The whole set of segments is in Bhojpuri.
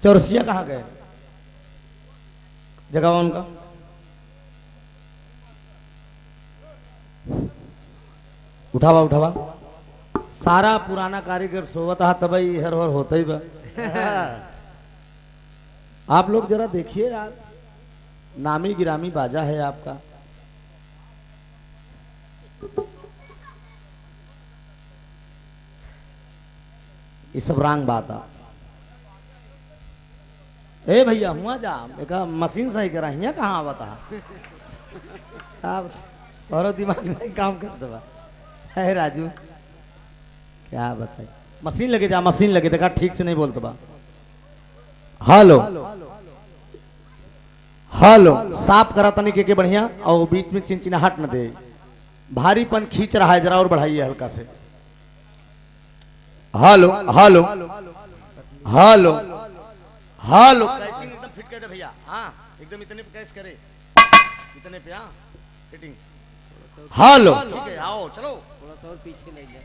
चौरसिया कहाँ गए? जगह उनका उठावा उठावा सारा पुराना कारीगर सोवत हा तब हर हर होता ही बा। आप लोग जरा देखिए यार, नामी गिरामी बाजा है आपका। ये सब रंग बात है। ए भैया हुआ जा एक मशीन सही करा हिया कहाँ आवता आप और दिमाग नहीं काम करते बा। है राजू क्या बताए, मशीन लगे जा, मशीन लगे देखा ठीक से नहीं बोलते बा। हेलो हेलो साफ करा तनी के बढ़िया और बीच में चिनचिनाहट न दे, भारीपन खींच रहा है, जरा और बढ़ाइए हल्का से। Hello hello hello hello catching एकदम फिट कर दे भैया। हाँ एकदम इतने पे कैच करे, इतने पे। हाँ फिटिंग। हेलो ठीक है आओ चलो थोड़ा सा और पीछे ले जाए।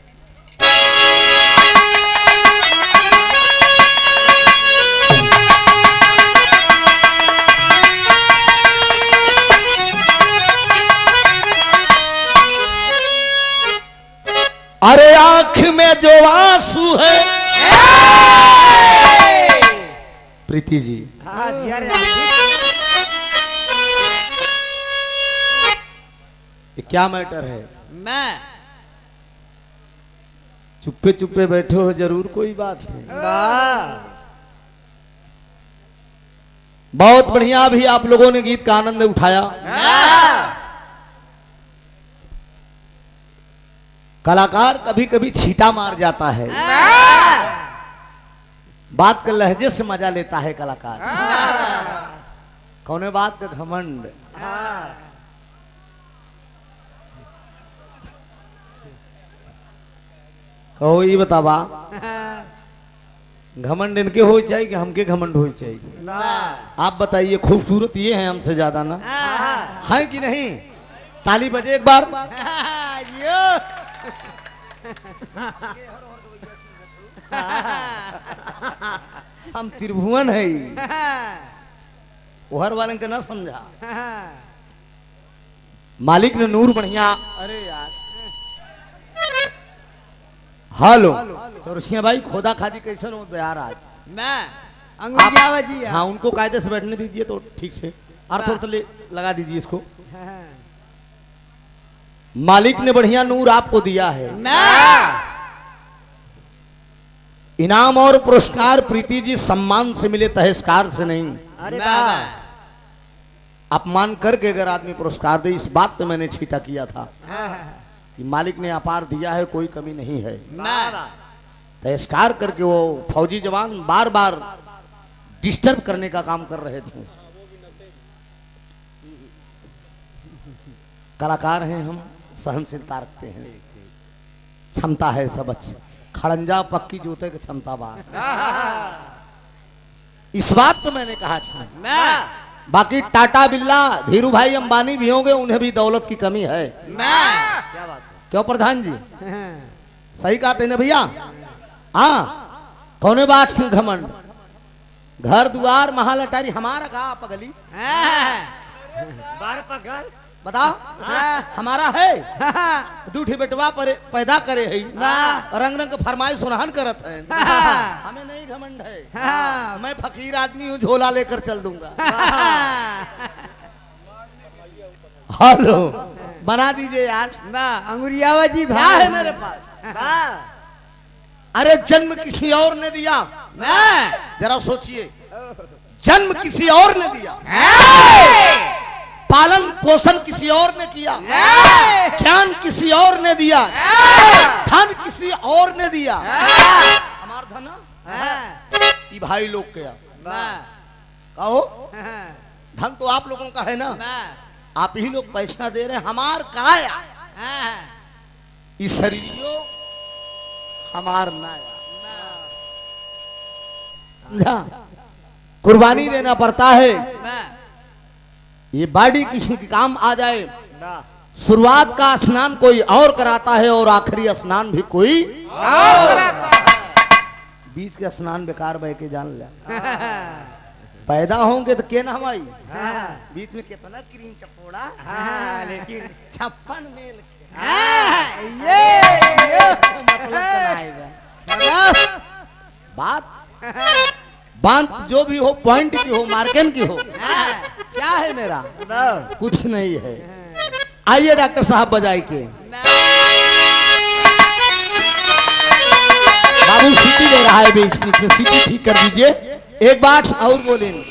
अरे आंख में जो आंसू है प्रीति जी। हाँ जी अरे ये क्या मैटर है? मैं चुप्पे चुप्पे बैठे हो, जरूर कोई बात है। बहुत बढ़िया भी आप लोगों ने गीत का आनंद उठाया। कलाकार कभी कभी छीटा मार जाता है, बात के लहजे से मजा लेता है कलाकार। कौने बात का घमंड। कहो ये बतावा घमंड इनके हो चाहिए कि हमके घमंड हो चाहिए? आप बताइए, खूबसूरत ये है हमसे ज्यादा ना है कि नहीं? ताली बजे एक बार। हम त्रिभुवन है, ओहर वाले के ना समझा। मालिक ने नूर बढ़िया। अरे यार हेलो चौरसिया भाई, खोदा खादी कैसे हो यार आज? मैं अंगूठिया जी। हाँ उनको कायदे से बैठने दीजिए तो ठीक से, अर्थ अर्थ लगा दीजिए इसको। मालिक ने बढ़िया नूर आपको दिया है। इनाम और पुरस्कार प्रीति जी सम्मान से मिले, तहस्कार से नहीं। अरे अपमान करके अगर आदमी पुरस्कार दे, इस बात पे मैंने छीटा किया था कि मालिक ने अपार दिया है, कोई कमी नहीं है। तहस्कार करके वो फौजी जवान बार बार डिस्टर्ब करने का काम कर रहे थे। कलाकार हैं हम, सहनशीलता रखते हैं, क्षमता है सब अच्छी। खड़ंजा पक्की जूते की क्षमता बा, इस बात तो मैंने कहा था। बाकी टाटा बिल्ला धीरू भाई अंबानी भी होंगे, उन्हें भी दौलत की कमी है। क्या बात है? क्यों प्रधान जी सही कहते ना भैया? हाँ कौने बात की घमंड? घर द्वार महल अटारी हमारा कहा पगली बार पगल बताओ। हमारा है दूठी बेटवा पर पैदा करे है, रंग रंग फरमाइश सुनहन करत है। हमें नहीं घमंड है, मैं फकीर आदमी हूँ, झोला लेकर चल दूंगा। हेलो बना दीजिए यार ना अंगुरियावा जी भाई है मेरे पास। अरे जन्म किसी और ने दिया, जरा सोचिए, जन्म किसी और ने दिया, पालन पोषण किसी और ने किया, ज्ञान किसी और ने दिया, धन किसी और ने दिया। हमार धन ये भाई लोग क्या कहो? धन तो आप लोगों का है ना, आप ही लोग पैसा दे रहे हैं। हमार काया इस शरीरियो हमार नाया, कुर्बानी देना पड़ता है। ये बॉडी किसी के काम आ जाए। शुरुआत का स्नान कोई और कराता है और आखिरी स्नान भी कोई और कराता है। बीच का स्नान बेकार बह के जान लिया। पैदा होंगे तो के ना हमारी बीच में कितना क्रीम चपोड़ा, लेकिन 56 मेल ये मतलब बात बात जो भी हो, पॉइंट की हो, मार्केन की हो, क्या है मेरा कुछ नहीं है। आइए डॉक्टर साहब बजाई के बाबू सीटी ले रहा है बीच बीच में, सीटी ठीक कर दीजिए। एक बात और बोलेंगे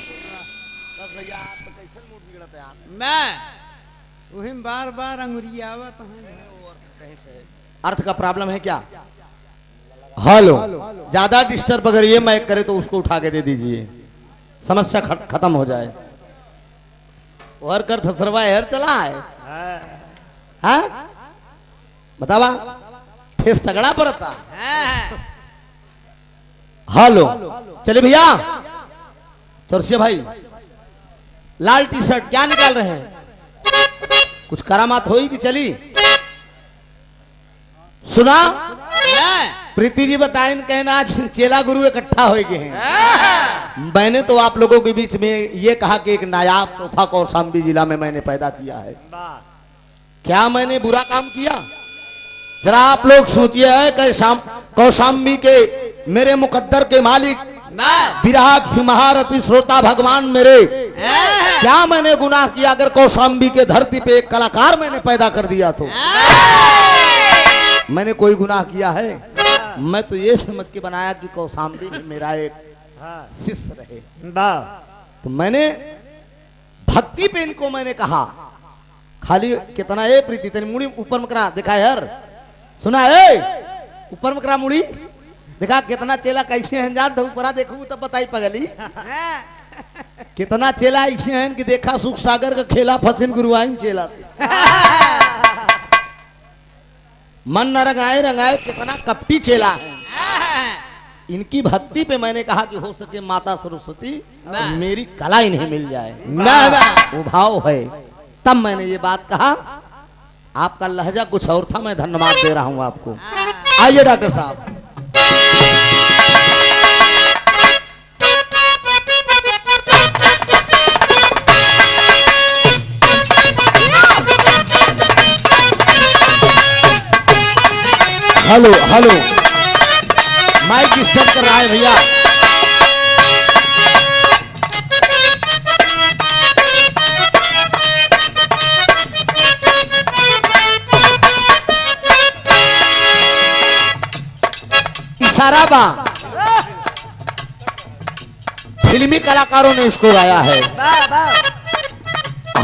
मैं वही बार बार अंगुरिया अर्थ का प्रॉब्लम है क्या? हेलो, ज्यादा डिस्टर्ब अगर ये माइक करे तो उसको उठा के दे दीजिए, समस्या खत्म हो जाए। और कर थसरवा हेर चला है हाँ? बतावा ठेस तगड़ा पड़ता। हेलो चले भैया, चौरसिया भाई लाल टी शर्ट क्या निकाल रहे हैं? कुछ करामात होई कि चली? सुना प्रीति जी बताएं, कहना आज चेला गुरु इकट्ठा हो गए हैं। मैंने तो आप लोगों के बीच में ये कहा कि एक नायाब तोहफा कौशाम्बी जिला में मैंने पैदा किया है। क्या मैंने बुरा काम किया? जरा आप लोग सोचिए है कौशाम्बी के मेरे मुकद्दर के मालिक विराग महारथी श्रोता भगवान मेरे, क्या मैंने गुनाह किया? अगर कौशाम्बी के धरती पे एक कलाकार मैंने पैदा कर दिया तो मैंने कोई गुनाह किया है? मैं तो ये समझ के बनाया कि कौशाम्बी में मेरा एक शिष्य रहे। तो मैंने भक्ति पे इनको मैंने कहा खाली कितना है प्रीति तेरी मुड़ी ऊपर में करा दिखा यार, सुना है ऊपर में करा मुड़ी देखा कितना चेला कैसे हैं जान, ऊपरा देखू तब बताई पगली कितना चेला ऐसे हैं कि देखा सुख सागर का खेला फसिन गुरुआइन चेला से मन न रंगाए रंगाए, कितना कपटी चेला है। इनकी भक्ति पे मैंने कहा कि हो सके माता सरस्वती मेरी कला इन्हें मिल जाए, वो भाव है। तब मैंने ये बात कहा। आपका लहजा कुछ और था, मैं धन्यवाद दे रहा हूं आपको। आइए डॉक्टर साहब। हेलो हेलो, माइक डिस्टर्ब कर रहा है भैया। इशारा बा, फिल्मी कलाकारों ने इसको गाया है।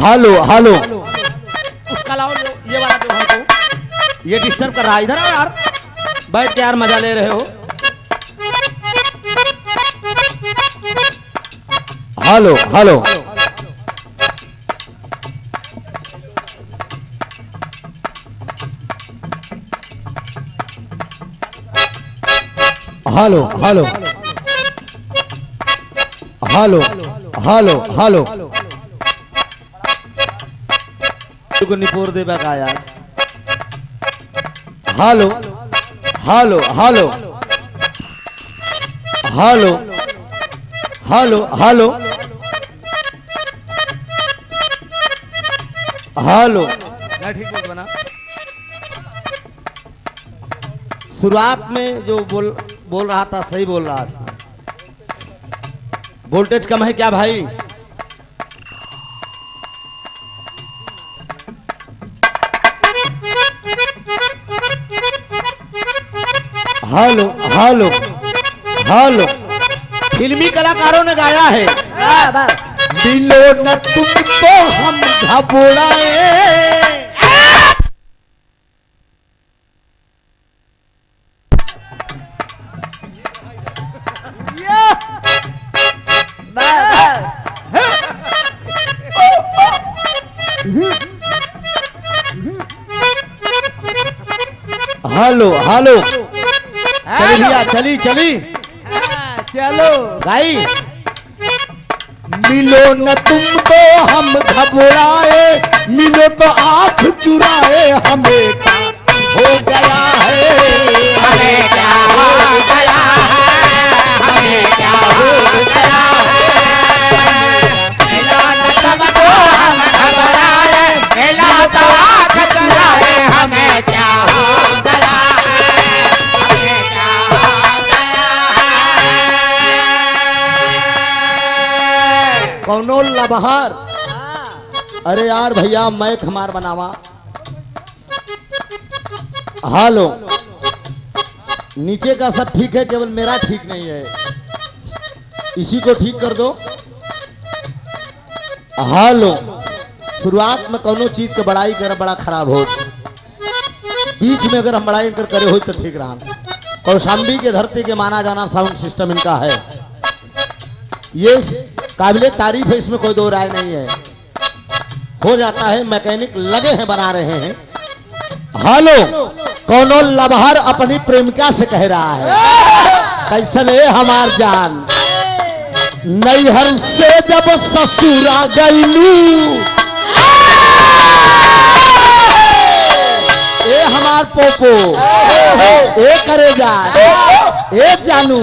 हेलो हेलो, उसका लाओ ये वाला जो है तो ये डिस्टर्ब कर रहा है। इधर आओ यार, बैठ के यार मजा ले रहे हो। Hello hello, hello hello hello hello hello, को निपोर देबा का यार। Hello hello hello hello hello hello hello, ठीक बोल बना। शुरुआत में जो बोल रहा था सही बोल रहा था। वोल्टेज कम है क्या भाई? हेलो हेलो हेलो, फिल्मी कलाकारों ने गाया है। मिलो न तुमको हम घबराए। हेलो हेलो, चली भैया चली चली चलो भाई। मिलो न तुमको हम घबराए, मिलो तो आंख चुराए, हमें क्या हो गया है, हमें क्या हो गया है। कौनो लबहर। अरे यार भैया मैक हमार बनावा। हालो नीचे का सब ठीक है, केवल मेरा ठीक नहीं है, इसी को ठीक कर दो। हालो शुरुआत में कोनो चीज का बड़ाई कर बड़ा खराब हो, बीच में अगर हम बड़ाई कर करे हो तो ठीक रहा। कौशाम्बी के धरती के माना जाना साउंड सिस्टम इनका है, ये काबिले तारीफ है, इसमें कोई दो राय नहीं है। हो जाता है, मैकेनिक लगे हैं बना रहे हैं। हालो कौनो लबहर अपनी प्रेमिका से कह रहा है, कैसन है हमार जान, नैहर से जब ससुरा गईलू, ए हमार पोपो, ए करेगा, ए जानू,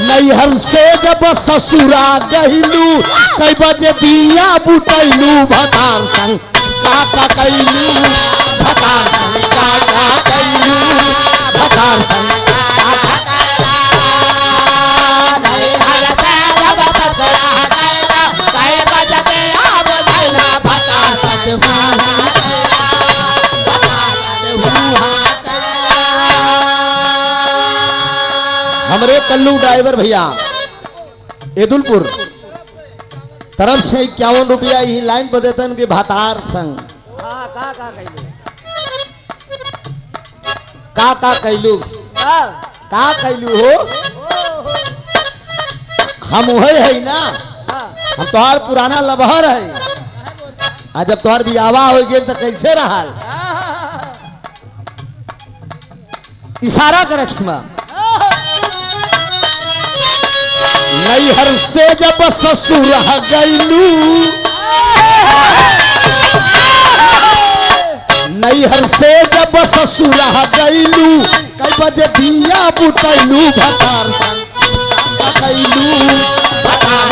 नैहर से जब ससुरा गईलू, कई बजे दिया बुतैलू, भतार संग काका कैलू, भतार संग काका कैलू, भतार संग हमरे कल्लू ड्राइवर भैया एदुलपुर तरफ से 51 रुपया ही लाइन पर देते हैं भातार संग का कैलू हो, हम वही है ना, हम तोहार पुराना लबहर है, आज जब तोहार बियावा हो गए तो कैसे रहा, इशारा कर रखा, नैहर से जब ससुर गईलू, नैहर से जब ससुर गईलू, कई बजे दिया बुतैलू, भतार संग कैलू, भतार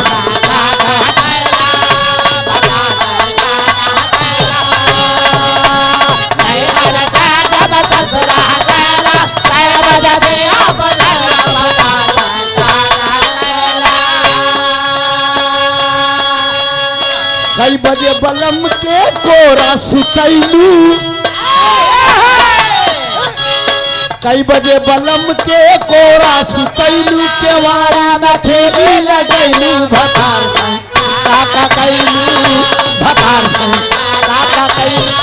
कई बजे बलम के कोरा सुतैलू, कई बजे बलम के कोरा सुतैलू, केवाड़ा में ठेली लगैलू, भतार संग काका कैलू, भतार संग काका कैलू,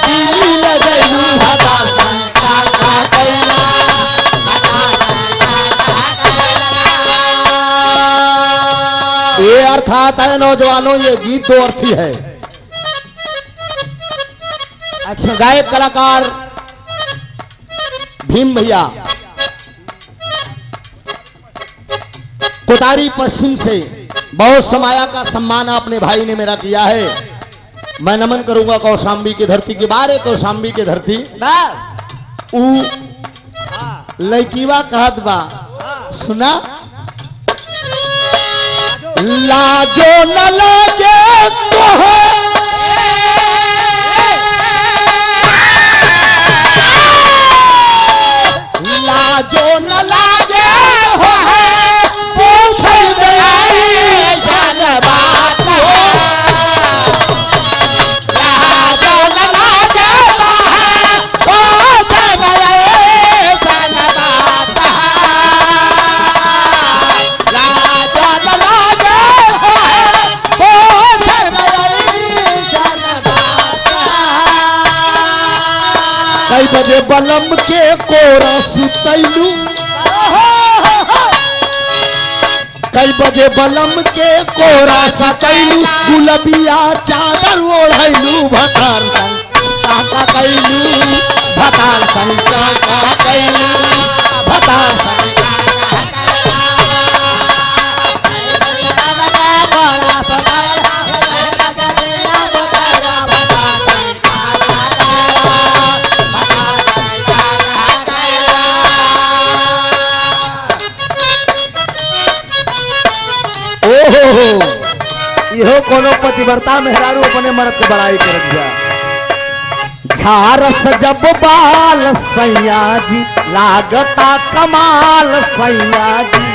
ठेली लगैलू, भतार संग काका कैलू। ये अर्थात है नौजवानों, ये गीत दो अर्थी है। अच्छा गायक कलाकार भीम भैया कोतारी पश्चिम से बहुत समाया का सम्मान अपने भाई ने मेरा किया है, मैं नमन करूंगा कौशाम्बी की धरती के बारे, कौशाम्बी की धरती ऊ लड़कीवा कहत बा, सुना, लाजो न लागे तो है, लाजो न लागे हो है, पूछ गई जान बात हो, लाजो न लागे हो है, पूछ गई जान बात कई बजे बलम के कोरा सुतैलू, कई बजे बलम के कोरा सुतैलू, गुलबिया चादर ओढ़ैलू, भतार संग काका कैलू, भतार संग काका कैलू, भतार संग कोनो पतिव्रता मेहरारू अपने मर्द के बड़ाई कर दिया। झारस जब बाल सैया जी लागता कमाल सैया जी।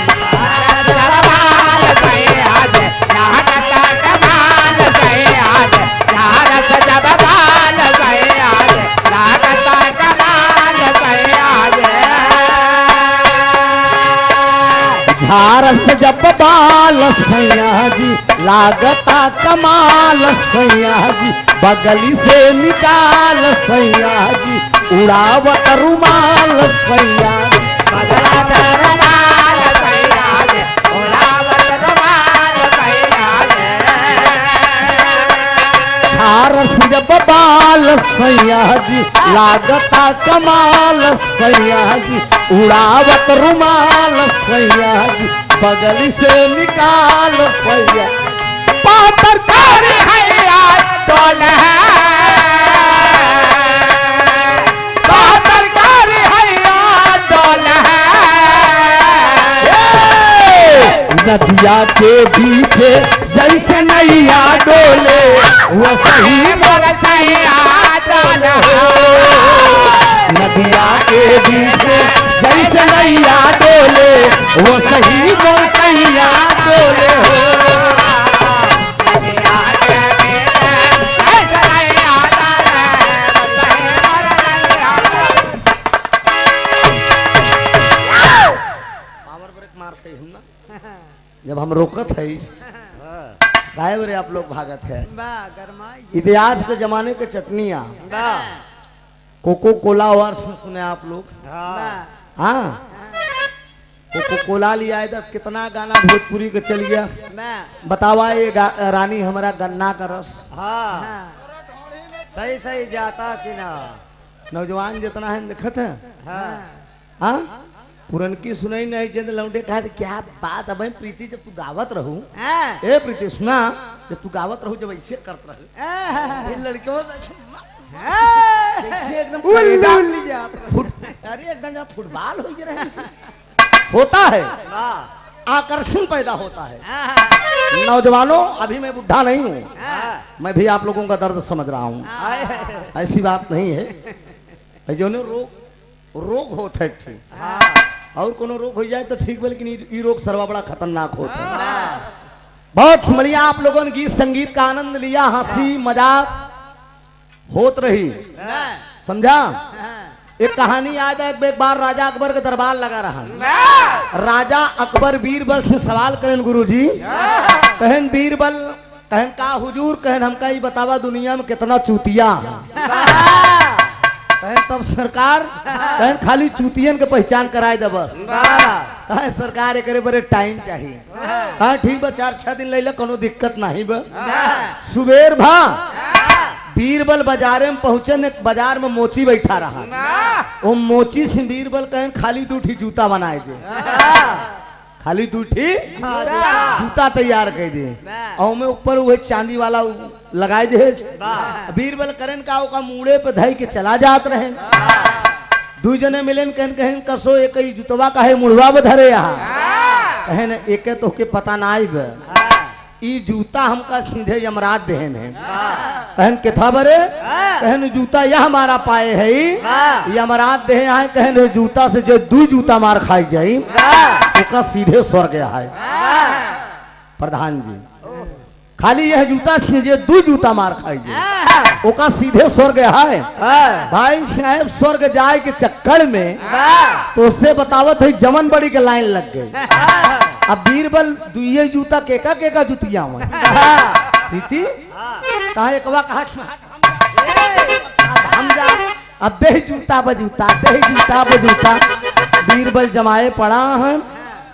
झारस जब बाल सैया जी लागता कमाल सैया जी। बगली से निकाल सैया जी उड़ावत रुमाल सैया जी। झारस जब बाल सैया जी लागता कमाल सैया जी उड़ावत रुमाल सैया जी। बगली से निकाल सैया पातर कारी हैया डोल है पातर कारी हैया डोल है। नदिया के पीछे जैसे नैया डोले वो सही मोर सैया डोल नदिया के पीछे जैसे नैया डोले वो सही मोर सैया डोले जब हम रोकत है काहे बरे आप लोग भागत है। इतिहास के जमाने के चटनिया कोको कोला वर्ष सुने आप लोग। हाँ कोको कोला लिया है कितना गाना भोजपुरी के चल गया। बतावा ये रानी हमारा गन्ना का रस। हाँ सही सही जाता कि ना। नौजवान जितना है दिखत है। हाँ पुरनकी सुनाई नहीं चंद लौंडे कहा क्या बात है भाई प्रीति जब तू गावत रहूं ए प्रीति सुना जब तू गावत रहूं जब ऐसे करत रहे लड़कियों एकदम अरे एकदम जब फुटबॉल हो रहे होता है आकर्षण पैदा होता है। नौजवानों अभी मैं बुढ़ा नहीं हूँ मैं भी आप लोगों का दर्द समझ रहा हूँ। ऐसी बात नहीं है जो रोग होता है ठीक और कोनो रोग हो जाए तो ठीक है लेकिन ये रोग सर्वा बड़ा खतरनाक होता है। बहुत बढ़िया आप लोगों ने गीत संगीत का आनंद लिया हंसी मजाक होत रही समझा। एक कहानी याद है एक बार राजा अकबर का दरबार लगा रहा। राजा अकबर बीरबल से सवाल करें गुरुजी कहन बीरबल कहन का हुजूर कहन हमका ये बतावा दुनिया में कितना चूतिया कहे तब सरकार कहे खाली चूतियन के पहचान कराए दे बस कहे सरकार एक बड़े टाइम चाहिए। कहे ठीक बा 4-6 दिन ले कोनो दिक्कत नहीं बा। सुबेर भा बीरबल बाजारे में पहुंचे ने बाजार में मोची बैठा रहा। वो मोची से बीरबल कहे खाली 2 ठी जूता बनाए दे खाली 2 ठी जूता तैयार कर दे और में ऊपर वो चांदी वाला लगाए दे। बीरबल करन का ओका मुड़े पे धई के चला जात रहे। 2 जने मिलन कहन कहन कसो एक ही जुतवा का है मुड़वा बधरे यहाँ कहन एक तो के पता ना आई बे ई जूता हमका सीधे यमराज देहन है। कहन के था बरे कहन जूता यह हमारा पाए है यमराज देहे है। कहन जूता से जो 2 जूता मार खाई जाई ओका सीधे स्वर्ग है। प्रधान जी खाली यह जूता खींचे 2 जूता मार खाई जाए ओका सीधे स्वर्ग है। भाई साहब स्वर्ग जाए के चक्कर में तो उससे बतावत है जमन बड़ी के लाइन लग गई। अब बीरबल 2 जूता केका जुतिया हुआ प्रीति कहा एकवा कहा हम जा अब दे जूता बजूता बीरबल जमाए पड़ा है।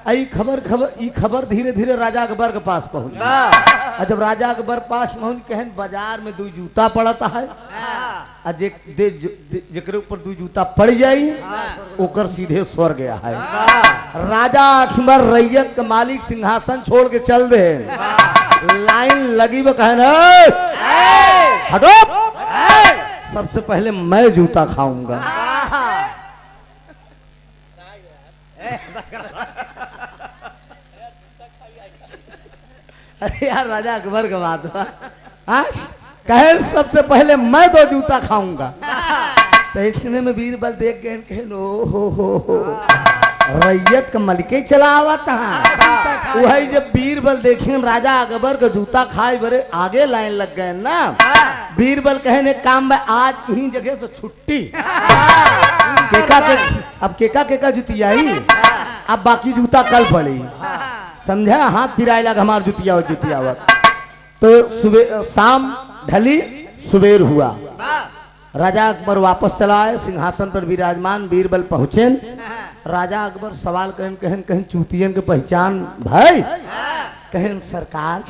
आई खबर धीरे धीरे राजा अकबर के पास पहुंच और जब राजा अकबर पास पहुंच कहन बाजार में 2 जूता पड़ता है जेकरे ऊपर 2 जूता पड़ जाई ओकर सीधे स्वर्ग गया है। राजा अकबर रैयत के मालिक सिंहासन छोड़ के चल दे लाइन लगी वो कहन हटो सबसे पहले मैं जूता खाऊंगा। अरे यार राजा अकबर का बात हुआ। हाँ कहे सबसे पहले मैं 2 जूता खाऊंगा। तो इतने में बीरबल देख गए कहे हो रैयत का मलिके चला आवत है। वही जब बीरबल देखे राजा अकबर का जूता खाए बड़े आगे लाइन लग गए ना। बीरबल कहे ने काम में आज यही जगह से छुट्टी। अब केका जुतिया ही अब बाकी जूता कल पड़ी समझा। हाथ फिराए लगा हमार जुतिया और जुतिया। तो सुबह शाम ढली सुबेर हुआ। राजा अकबर वापस चला आए सिंहासन पर विराजमान। बीरबल पहुंचे। राजा अकबर सवाल कहन चूतियन के पहचान भाई कहन सरकार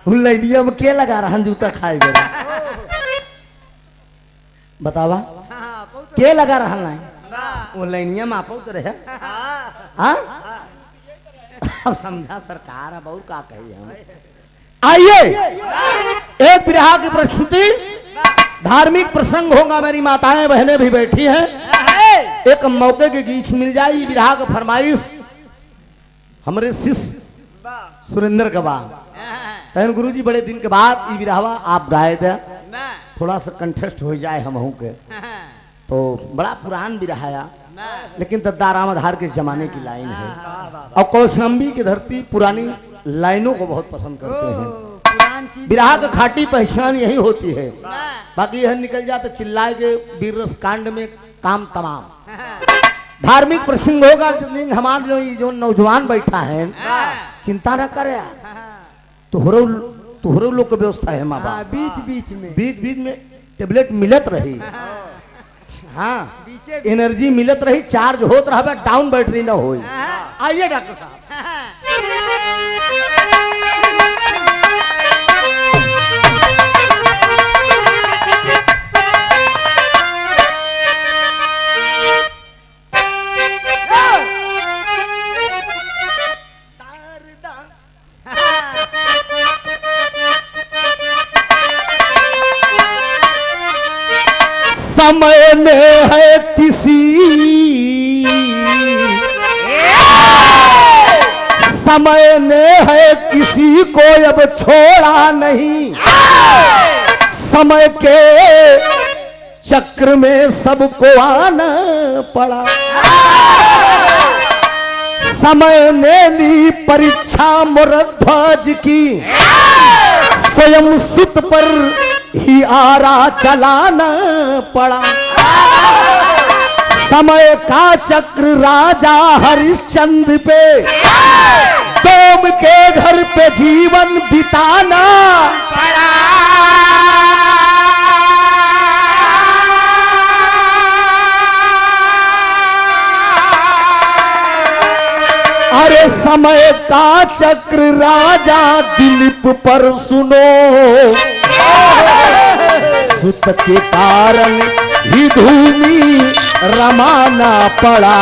उन लैनिया में के लगा रहा जूता खाए बड़ा बतावा के लगा रहा वो लैनिया में आपो तो रहे। हाँ अब समझा सरकार अब और का कही हम। आइए एक बिरहा की प्रस्तुति धार्मिक प्रसंग होगा। मेरी माताएं बहनें भी बैठी हैं। एक मौके के गीत मिल जाए बिरहा का फरमाइश हमारे शिष्य सुरेंद्र का बहन गुरु जी बड़े दिन के बाद ये बिरहवा आप गाए थे। थोड़ा सा कंटेस्ट हो जाए हम के तो बड़ा पुरान बिरहाया लेकिन दद्दा रामाधार के जमाने की लाइन है। और कौशंबी की धरती पुरानी लाइनों को बहुत पसंद करते हैं। बिरहा का खाटी पहचान यही होती है। बाकी यह निकल जाता चिल्लाए के वीर रस कांड में काम तमाम। धार्मिक प्रसंग होगा हमारे जो नौजवान बैठा है चिंता न करे। तुहरो लोग की व्यवस्था है माँ बाप बीच में टेबलेट मिलत रही। हाँ एनर्जी मिलत रही चार्ज होत रहा डाउन बैटरी ना हो। आइए डॉक्टर साहब। समय में है किसी समय में है किसी को अब छोड़ा नहीं। समय के चक्र में सबको आना पड़ा। समय ने ली परीक्षा मुरध्वज की स्वयं सुत पर ही आरा चलाना पड़ा। समय का चक्र राजा हरिश्चंद्र पे डोम के घर पे जीवन बिताना पड़ा। अरे समय का चक्र राजा दिलीप पर सुनो सुत के कारण ही धूमि रमाना पड़ा।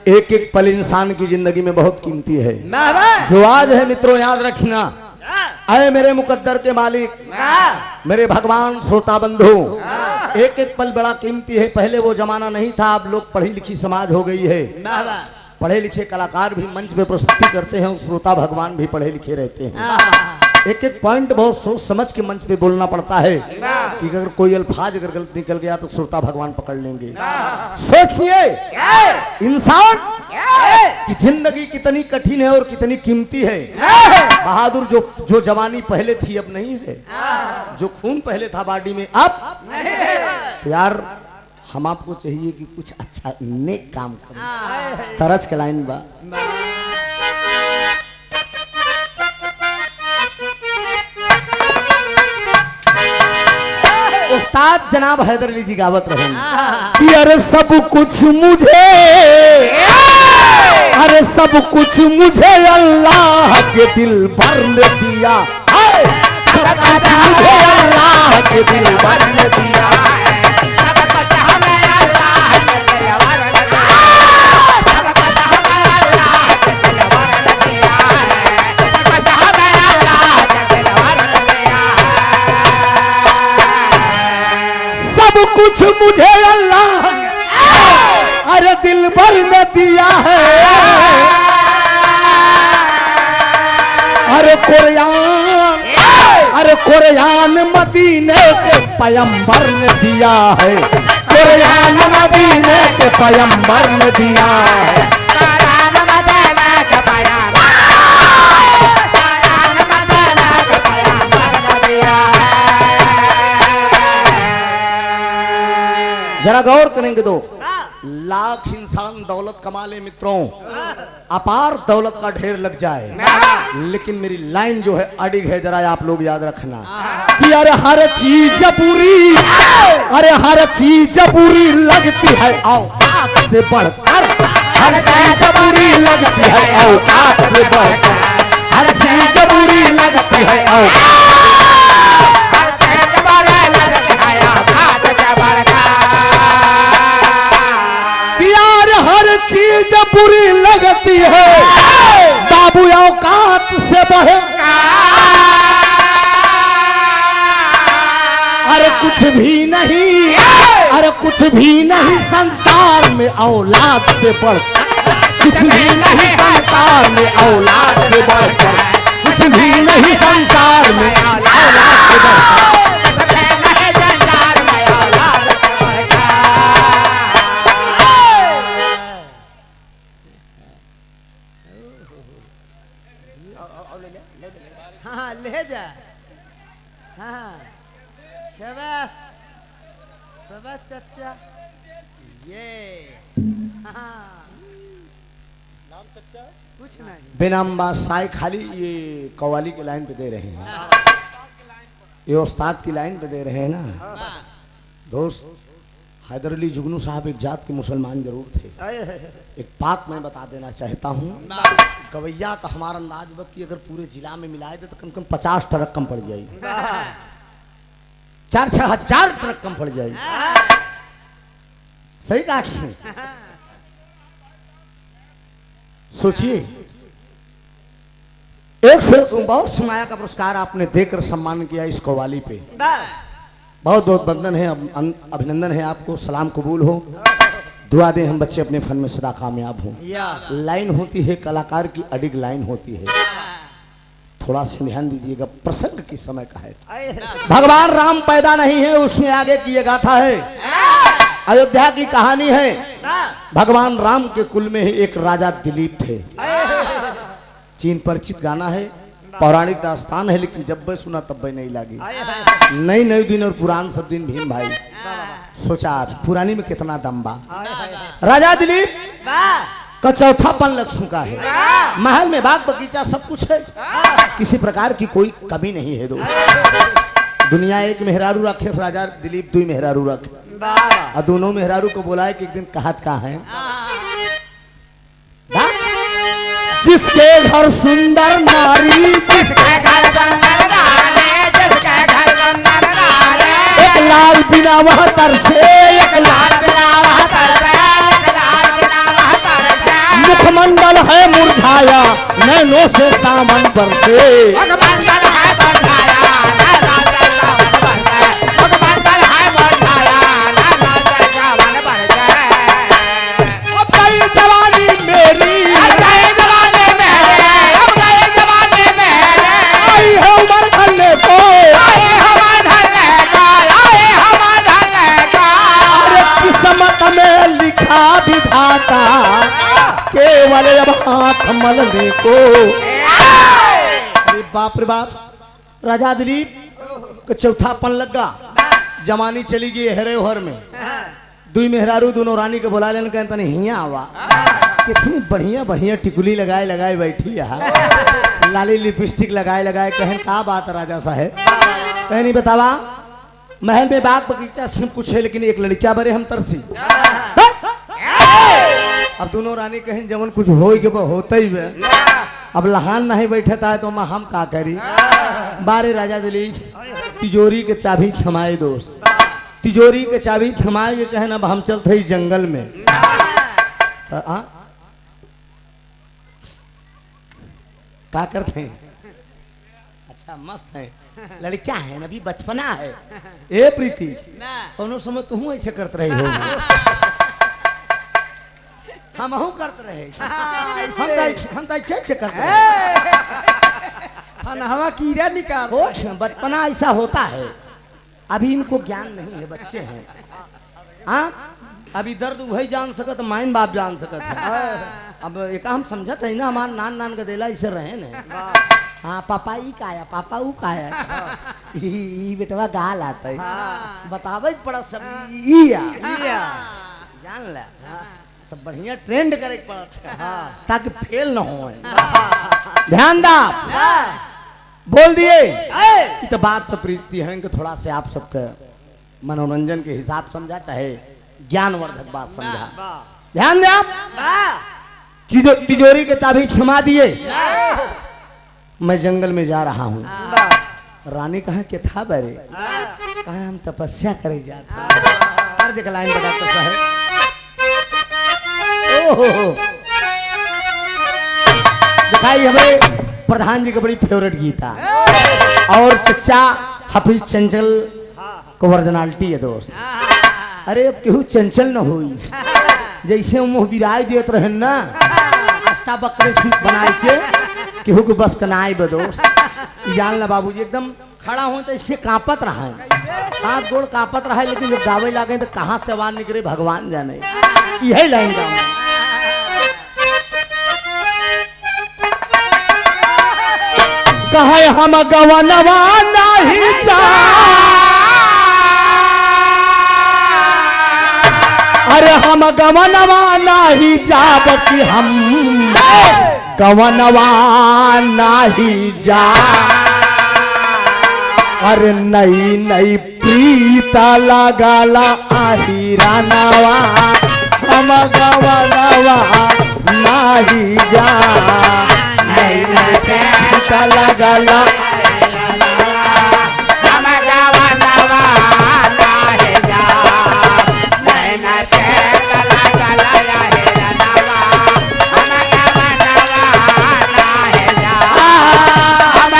एक एक पल इंसान की जिंदगी में बहुत कीमती है। जो आज है मित्रों याद रखना। अरे मेरे मुकद्दर के मालिक मेरे भगवान श्रोता बंधु एक एक पल बड़ा कीमती है। पहले वो जमाना नहीं था। अब लोग पढ़ी लिखी समाज हो गई है। पढ़े लिखे कलाकार भी मंच पे प्रस्तुति करते हैं। श्रोता भगवान भी पढ़े लिखे रहते हैं। एक एक पॉइंट बहुत सोच समझ के मंच पे बोलना पड़ता है कि अगर कोई अल्फाज अगर गलत निकल गया तो श्रोता भगवान पकड़ लेंगे। सोचिए इंसान की जिंदगी कितनी कठिन है और कितनी कीमती है। बहादुर जो जवानी पहले थी अब नहीं है। जो खून पहले था बॉडी में अब नहीं है। तो यार हम आपको चाहिए कि कुछ अच्छा नेक काम करें। तरज के लाइन बा उस्ताद जनाब हैदर अली जी गावत रहे। अरे सब कुछ मुझे अरे सब कुछ मुझे अल्लाह के दिल भर ने दिया। सब कुछ मुझे अल्लाह के दिल भर ने दिया। ने दिया है, अरे कुरान मदीने के पैगंबर ने दिया है, कुरान मदीने के पैगंबर ने दिया है। जरा गौर करेंगे दो, लाख इंसान दौलत कमा ले मित्रों, अपार दौलत का ढेर लग जाए, लेकिन मेरी लाइन जो है अडिग है, जरा आप लोग याद रखना कि अरे हर चीज बुरी, अरे हर चीज बुरी लगती है औकात से बढ़कर, हर चीज बुरी लगती है औकात से बढ़कर, हर चीज बुरी लगती है औकात। हर चीज बुरी लगती है बाबू औकात से बढ़े, अरे कुछ भी नहीं, अरे कुछ भी नहीं संसार में औलाद से बढ़कर, कुछ भी नहीं संसार में औलाद से बढ़कर, कुछ भी नहीं संसार में औलाद से बढ़कर। हाँ ले जा, हाँ शाबाश शाबाश चचा, ये हाँ नाम चचा कुछ नहीं, बेनाम बादशाह खाली ये कव्वाली की लाइन पे दे रहे हैं, ये उस्ताद की लाइन पे दे रहे हैं ना दोस्त। हैदर अली जुगनू साहब एक जात के मुसलमान जरूर थे। एक बात मैं बता देना चाहता हूँ, गवैया का हमारा अंदाज कि अगर पूरे जिला में मिलाए दे तो कम कम 50 ट्रक कम पड़ जाएगी, 4-6 हजार ट्रक कम पड़ जाएगी। सही कहा कि सोचिए, बहुत सुनाया का पुरस्कार आपने देकर सम्मान किया इस कव्वाली पे, बहुत बहुत वंदन है, अभिनंदन है आपको, सलाम कबूल हो, दुआ दें हम बच्चे अपने फन में सदा कामयाब हों। लाइन होती है कलाकार की, अडिग लाइन होती है, थोड़ा सा ध्यान दीजिएगा, प्रसंग किस समय का है। भगवान राम पैदा नहीं है, उसने आगे की ये गाथा है, अयोध्या की कहानी है। भगवान राम के कुल में ही एक राजा दिलीप थे, चीन परिचित गाना है, पौराणिक दास्तान है, लेकिन जब मैं सुना तब नहीं लगी, नई नई दिन और पुरान सब दिन भीम भाई। सोचा पुरानी में कितना दम बा। राजा दिलीप का चौथापन लग चुका है, महल में बाग बगीचा सब कुछ है, किसी प्रकार की कोई कमी नहीं है। दुनिया एक मेहरारू रखे, राजा दिलीप 2 मेहरारू रखे, और दोनों मेहरारू को बुलाए कि एक दिन कहत कहाँ है, जिसके घर सुंदर नारी, जिसके घर सुंदर नारी, जिसके घर सुंदर नारी, एक लाल बिना वह तरसे, एक लाल बिना वह तरसे, एक लाल बिना वह तरसे, मुखमंडल है मुरझाया नैनों से सामन बरसे, मुखमंडल है मुरझाया नैनों से सामन बरसे, मुखमंडल है मुरझाया नैनों से सामन बरसे। अब गई जवानी मेरी, विधाता केवल अब हाथ मलने को। बाप रे बाप, राजा दिलीप को चौथापन लगा, जमानी चली गई हरे हर में, 2 मेहरारू दोनों रानी के बुला लेने कहता नहीं हिया आवा, कितनी बढ़िया बढ़िया टिकुली लगाए लगाए बैठी है, लाली लिपस्टिक लगाए लगाए, कहें का बात राजा साहब, कहीं नहीं बतावा, महल में बाग बगीचा सब कुछ है, लेकिन एक लड़किया बरे हम तरसी। अब दोनों रानी कहें जमन कुछ हो होता ही है, अब लहान नहीं बैठे था तो हम का करी। बारे राजा दिलीप तिजोरी के चाबी थमाए दोस्त, तिजोरी के चाबी थमाए ये कहें अब हम चलते ही जंगल में। क्या करते हैं? अच्छा मस्त है, लड़कियां है ना, अभी बचपना है। ए प्रीति, कौनो समय तुम ऐसे करते रही हो? हम हूँ करते रहे हम तो अच्छे करते हवा कीड़ा निकाल बचपना ऐसा होता है। अभी इनको ज्ञान नहीं है, बच्चे हैं। हाँ अभी दर्द वही जान सकत माइन बाप जान सकत है। अब एक हम समझत है ना, हमार नान नान का देला इसे रहे न। हाँ पापा ई काया पापा ऊ काया ई बेटवा गाल आता है बतावे पड़ा सब जान ला सब बढ़िया ट्रेंड करे पड़ा ताकि फेल न हो। ध्यान दा बोल दिए तो बात तो प्रीति है कि थोड़ा से आप सबके मनोरंजन के हिसाब समझा चाहे ज्ञानवर्धक बात समझा। ध्यान दे आप तिजोरी के ताबी थमा दिए। मैं जंगल में जा रहा हूँ। रानी कहा कि था बरे कहा हम तपस्या करे जाते। हर जगह लाइन बताता है। दिखाई हमें प्रधान जी का बड़ी फेवरेट गीता और चचा हफीज चंचल को वर्जनालिटी है दोस्त। अरे अब केहू चंचल न हुई जैसे मुँह बिराई देते रहे ना अष्टा बकरे बनाए के केहू के बस कनाई बदोस। जान ला बाबूजी एकदम खड़ा हो तो इससे कांपत रहा है, हाथ गोड़ कांपत रहा है, लेकिन जब गावे लागे तो कहाँ से आवाज निकले भगवान जाने। यही लाइन गाऊं कहे हम गवनवा नहीं जा अरे हम गवनवा नहीं जाब कि हम गवनवा नहीं जा। अरे नई नई प्रीता लगाला आहिरा नवा हम गवनवा नहीं जा। नई नई प्रीता लगाला हम गवनवा नहीं जा। नई नई प्रीता लगाला आहिरा नवा हम गवनवा नहीं जा। हम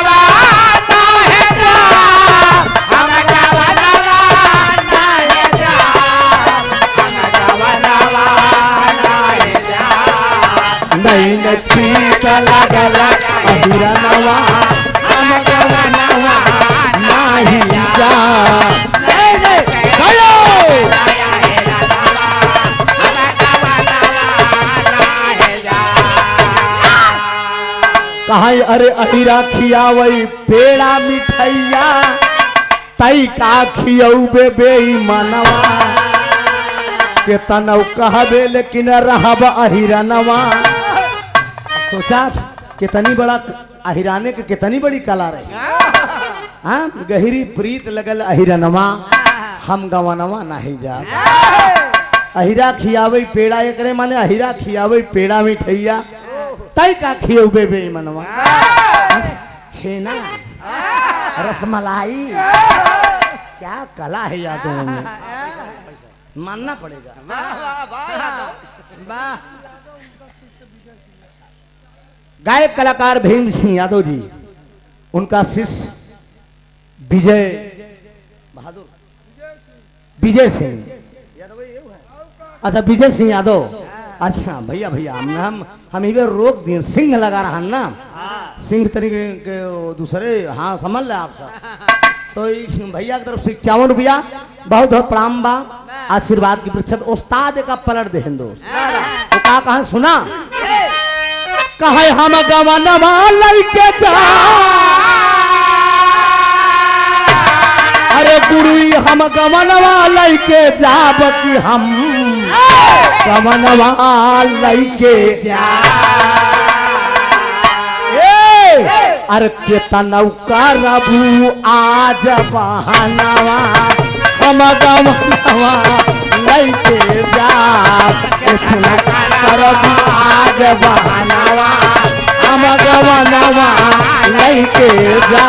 गवनवा नहीं जा। हम गवनवा नहीं जा। हम गवनवा नहीं जा। नई नई प्रीता लगाला आहिरा नवा हम गवनवा नहीं जा। कहा अरे अहिरा खियावई पेड़ा मिठैया तई का खियौबे बेईमानवा के तनौ कहबे लेकिन रहब अहिरा नवा। सोचा कितनी बड़ा अहिराने के कितनी बड़ी कला रही। हाँ गहरी प्रीत लगल अहिरा नवा हम गवनवा नहीं जा। अहिरा खियावई पेड़ा एक माने अहिरा खियावई पेड़ा मिठैया तई का खियौबे बेईमानवा। छेना रसमलाई क्या कला है यादों में, मानना पड़ेगा। गायक कलाकार भीम सिंह यादव जी, उनका शिष्य विजय बहादुर विजय सिंह अच्छा विजय सिंह यादव। अच्छा भैया भैया हम इधर रोक दिए सिंह लगा रहा ना सिंह तरीके के दूसरे। हाँ समझ ले आप सब। तो भैया की तरफ से 51 रुपया बहुत बहुत प्रणाम बा आशीर्वाद की परीक्षा। उस्ताद का पलट दे दोस्त तो कहा सुना कहे हम गवनवा लइके जा। अरे गुरु हम गवनवा लइके जाब कि हम गवनवा लइके जा। अरे केतनौ करबू आज बहानवा हम गवनवा लइके जा। केतनौ करबू आज बहानवा हम गवनवा लइके जा।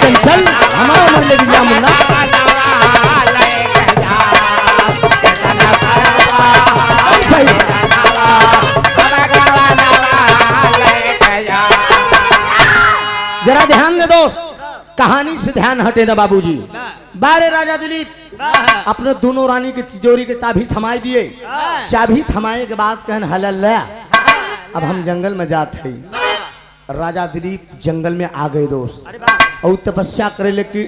चंचल से ध्यान हटे ना बाबूजी। बारे राजा दिलीप अपने दोनों रानी की तिजोरी के चाबी थमाई दिए। चाबी थमाए के बाद कहन हल्ला अब हम जंगल में जाते हैं। राजा दिलीप जंगल में आ गए दोस्त और तपस्या करे लेकि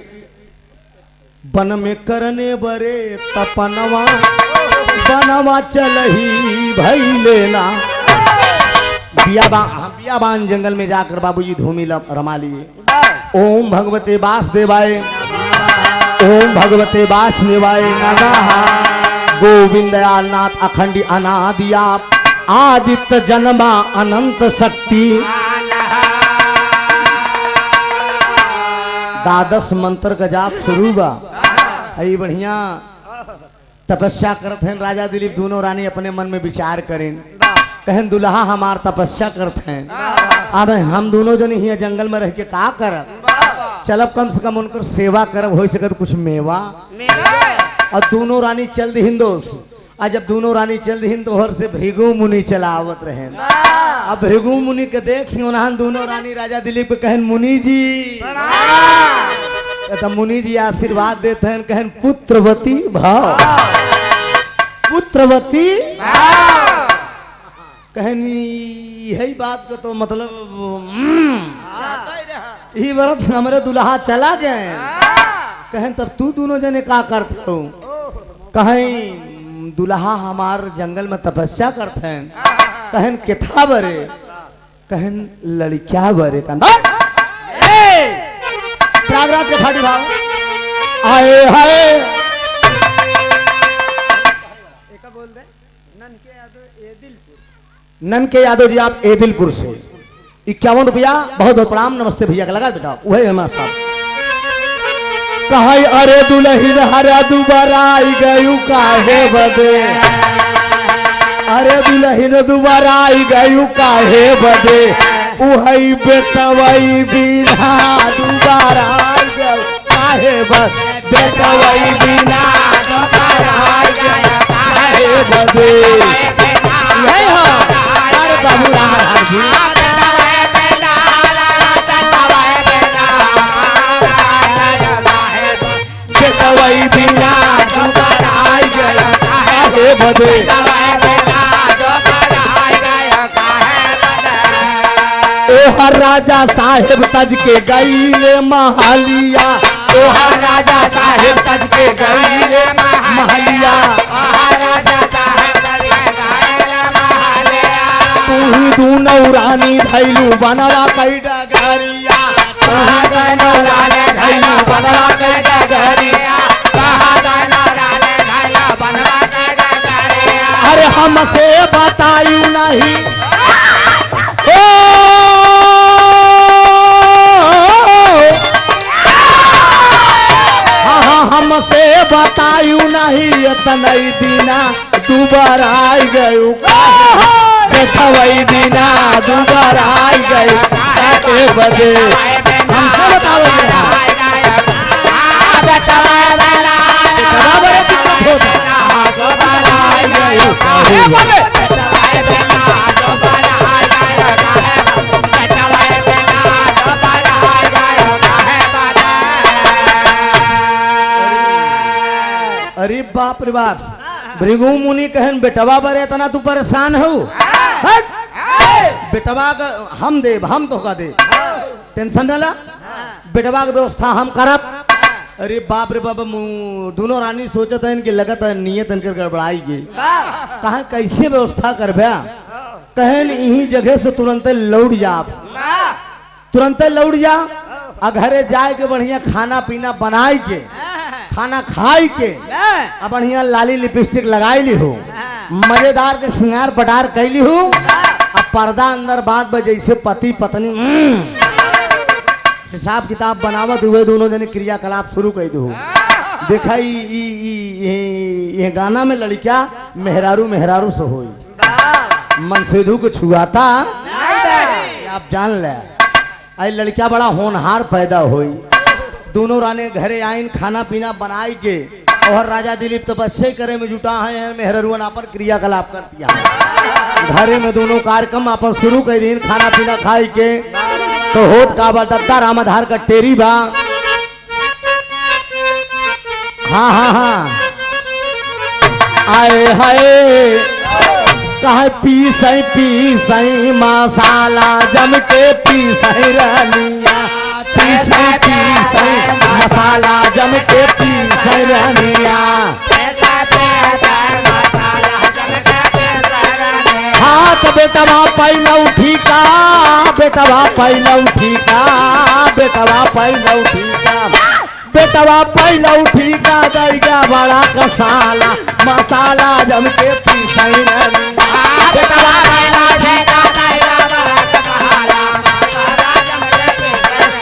वन में करने बरे तपनवा बनवा चलही भई लेना। बियाबान जंगल में जाकर बाबूजी धूमी रमा लिए। ओम भगवते वासुदेवाय ओम भगवते वासुदेवाय नमः। गोविंद दयालनाथ अखंडी अनादिया आदित्य जन्मा अनंत शक्ति। द्वादश मंत्र का जाप शुरू बा। आई बढ़िया तपस्या करते हैं राजा दिलीप। दोनों रानी अपने मन में विचार करें कहन दुल्हा हमार तपस्या करते हैं। अब हम दोनों जन ही जंगल में रह के का करब। चलब कम से कम उनकर सेवा करब हो सके कुछ मेवा। और दोनों रानी चल दीन दोस्त। आज जब दोनों रानी चल दीन तो हर से भृगु मुनि चलावत रहे। अब भृगु मुनि के देख दोनों रानी राजा दिलीप के कहन मुनि जी तो मुनि जी आशीर्वाद देते हैं कहन पुत्रवती भाव पुत्रवती कहनी यही बात को तो मतलब यही व्रत हमारे दुल्हा चला गए। कहें तब तू दोनों जने का करते हो। कहें दुल्हा हमार जंगल में तपस्या करते हैं। कहें केथा बरे कहें लड़किया बरे प्रयागराज के फाटी भाव आए हाय बोल दे नन के यादव जी आप एदिलपुर से 51 रुपया बहुत बहुत प्रणाम। नमस्ते भैया का लगा बेटा वही हमारे साथ कहा अरे दुल्हन हरा दोबारा आई गयू काहे बदे। अरे दुल्हन दोबारा आई गयू काहे बदे। उहई बेटवई बिना दोबारा आई गयू काहे बदे। बेटवई बिना दोबारा आई गयू काहे बदे। यही हो अरे बाबू राम जी बेटवई बिना दोबारा आई गयू काहे बदे। ओहर राजा साहेब तज के गईले महलिया। ओहर राजा साहेब तज के गईले महलिया। तू ही दूनौ रानी धैलू बनवा कई डगरिया। तू ही दूनौ रानी धैलू बनवा कई डगरिया। अरे हमसे बतायू नहीं हमसे बतायू नहीं इतनई दीना दोबारा आई गयू बेटवई बिना दोबारा आई गयू काहे बदे। हमसे बताओ अरे बाप रे बाप भृगु मुनि कहन बेटवा बरे तना तू परेशान हो। बेटवा का हम देव हम तो का दे टेंशन न ला। बेटवा का व्यवस्था हम करब। अरे बाप रे बाप दोनों रानी सोचत है कि लगत है नियत इनकर गड़बड़ाई गई। कहा कैसे व्यवस्था करबे। कहन यही जगह से तुरंत लौट जा तुरंत लौट जा। घरे जाए के बढ़िया खाना पीना बनाए के खाना खाई के अब बढ़िया लाली लिपस्टिक लगाई ली हो। मजेदार के श्रृंगार पटार कैली हो। अब पर्दा अंदर बात बा जैसे पति पत्नी हिसाब किताब बनावत हुए दोनों जने क्रियाकलाप शुरू कर दो। देखा ये गाना में लड़किया मेहरारू मेहरारू से हो मन सेधु को छुआता आप जान ले। आई लड़किया बड़ा होनहार पैदा हुई। दोनों रानी घरे आइन खाना पीना बनाई के और राजा दिलीप तपस्या करे में जुटा है। मेहरुअन अपन क्रियाकलाप कर दिया। घरे में दोनों कार्यक्रम अपन शुरू कर दिन खाना पीना खाई के तो होत का बा दत्ता रामाधार का टेरी बा हाँ हाँ हाँ आए हाय कहे पीसई मसाला जम के पीसई रानिया पीसई मसाला जम के पीसई रानिया हाँ तो बेटवा पहलौ ठीका बेटवा पहलौ ठीका बेटवा पहलौ ठीका बेटवा पहलौ ठीका दैगा बड़ा कसाला मसाला जम के पीसई रानिया बेटवा पहलौ ठीका दैगा बड़ा कसाला मसाला जम के पीसई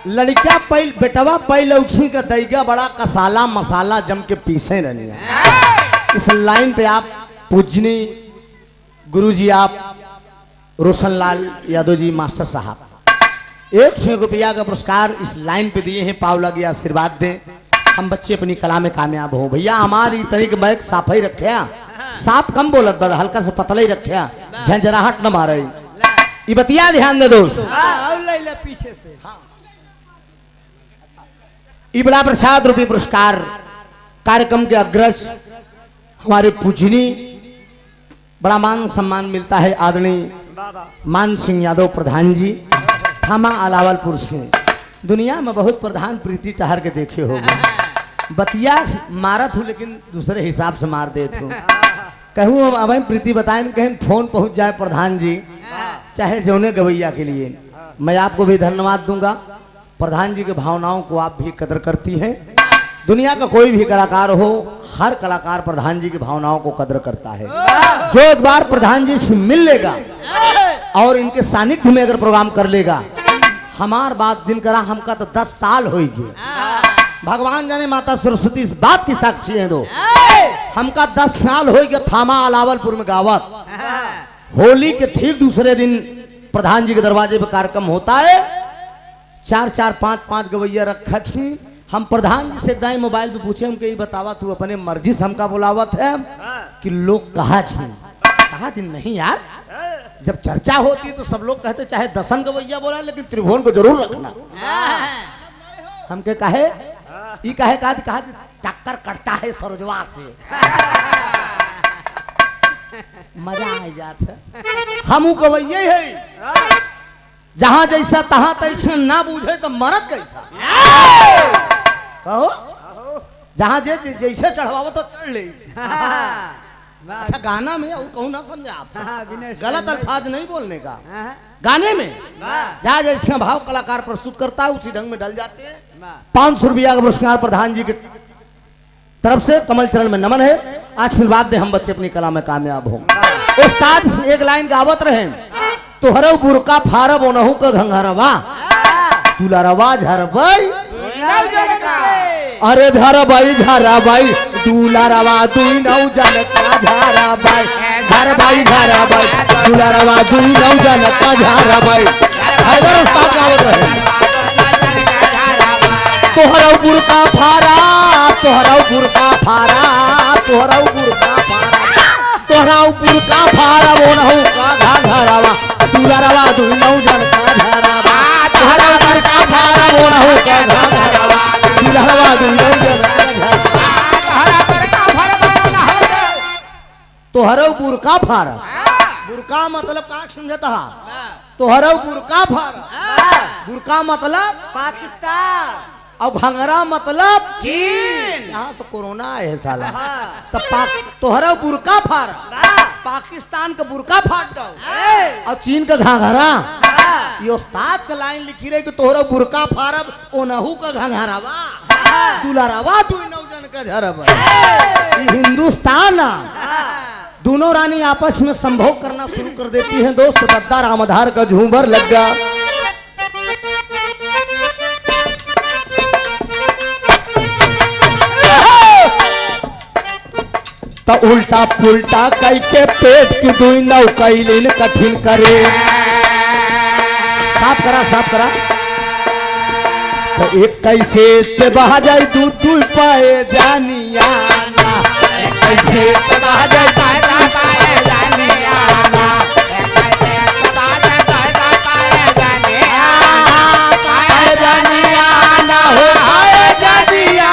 लड़किया पहल बेटवा पहले उठी का दैगा बड़ा कसाला मसाला जम के पीसे रहनी है। इस लाइन पे आप पूजनी गुरुजी आप रोशनलाल यादव जी मास्टर साहब 100 रुपया का पुरस्कार इस लाइन पे दिए हैं। पाव लगे आशीर्वाद दें, हम बच्चे अपनी कला में कामयाब हो। भैया हमारी तरीके बैग साफ ही रखे, साफ कम बोलत बद हल्का से पतला ही रखे, झंझराहट न मारे। ये बतिया ध्यान दे दोस्त पीछे से बड़ा प्रसाद रूपी पुरस्कार कार्यक्रम के अग्रज हमारे पूजनी बड़ा मान सम्मान मिलता है आदरणीय मान सिंह यादव प्रधान जी थामा अलावलपुर से। दुनिया में बहुत प्रधान प्रीति टहर के देखे हो बतिया मारत हूँ लेकिन दूसरे हिसाब से मार देते हूँ। कहूँ अब प्रीति बताएं कहीं फोन पहुँच जाए प्रधान जी चाहे जौने गवैया के लिए, मैं आपको भी धन्यवाद दूंगा। प्रधान जी के भावनाओं को आप भी कदर करती हैं। दुनिया का कोई भी कलाकार हो, हर कलाकार प्रधान जी की भावनाओं को कदर करता है। जो एक बार प्रधान जी से मिल लेगा और इनके सानिध्य में अगर प्रोग्राम कर लेगा, हमार बात दिन करा हमका तो 10 साल होगी। भगवान जाने माता सरस्वती इस बात की साक्षी है। दो हमका 10 साल हो गया थामा अलावलपुर में गावत। होली के ठीक दूसरे दिन प्रधान जी के दरवाजे पे कार्यक्रम होता है। 4-4, 5-5 गवैया रखा थी। हम प्रधान जी से दाएं मोबाइल पे पूछे, हम कही बतावा तू अपने मर्जी से हमका बुलावत है कि लोग कहा थी नहीं यार, जब चर्चा होती तो सब लोग कहते चाहे 10 गवैया बोला लेकिन त्रिभुवन को जरूर रखना। हमके कहे ये कहा टक्कर कटता है सरोजवा से मजा आ जाता। हम गवैया है जहां जैसा तहां तैसा ना बूझे तो मरद कैसा कहो, जहां जैसे चढ़वाओ तो चढ़ ले। अच्छा गाना में कहूँ ना समझा आप, गलत अल्फाज नहीं बोलने का। गाने में जहाँ जैसा भाव कलाकार प्रस्तुत करता है उसी ढंग में डल जाते हैं। 500 रुपया का पुरस्कार प्रधान जी की तरफ से कमल चरण में नमन है। आशीर्वाद दे हम बच्चे अपनी कला में कामयाब हो। उस्ताद एक लाइन गावत रहे, तोहरे बुरका फारब ओनहु का घंघरवा दुलारवा झरबई अरे झरबई झरबई दुलारवा दुई नौ जनता झरबई झरबई झरबई दुलारवा दुई नौ जनता झरबई। हैदर उस्ताद गावत रहे, तोहरे बुरका फारा तोहरे बुरका फारा तोहरे बुरका फारा तोहरा बुरका फारा ओनहु का घंघरवा दुलारवा दुई नौ जनता झरबई तोहरा बुरका फारा ओनहु का घंघरवा दुलारवा दुई नौ जनता झरबई। तोहरे बुरका फारा, बुरका मतलब का समझता है? तोहरे बुरका फारा, बुरका मतलब पाकिस्तान और घंघरा मतलब चीन। यहाँ से कोरोना है साला। तब तोहरा बुरका फार पाकिस्तान का बुरका फाट दो और चीन का घंघरा। ये उस्ताद का लाइन लिखी रही कि तोहरा बुरका फारब ओनहु का घंघरावा दुलारावा तू नौजन का झरब। हिंदुस्तान दोनों रानी आपस में संभोग करना शुरू कर देती हैं। दोस्त गद्दा रामधार का झूमर लग गया। तो उल्टा पुल्टा कई के पेट की दुई नौ कैलिन कठिन करे। साफ करा साफ करा। तो एक कैसे ते बहा जाए दू तू पाए जानिया ना। एक कैसे ते बहा जाए पाए जानिया ना। पाए जानिया ना हो पाए जानिया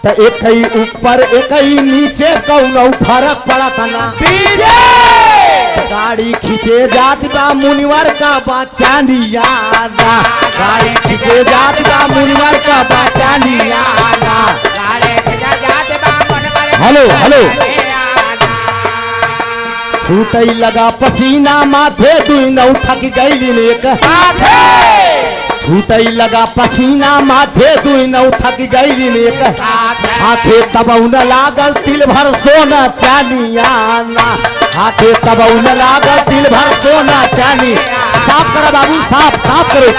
तो एक ही ऊपर एक ही नीचे कौनो फर्क पड़ा था ना। गाड़ी खींचे जात बा मुनिवर का बचानिया ना। गाड़ी खींचे जात बा मुनिवर का बचानिया ना। हेलो हेलो छूटई लगा पसीना माथे दुई नौ थक गई एक साथ। छूटई लगा पसीना माथे दुई नौ थक गई एक साथ। हाथे तबौन लागल तिल भर सोना चानिया ना। हाथे तबौन लागल तिल भर सोना चानी। साफ करो बाबू साफ साफ करो।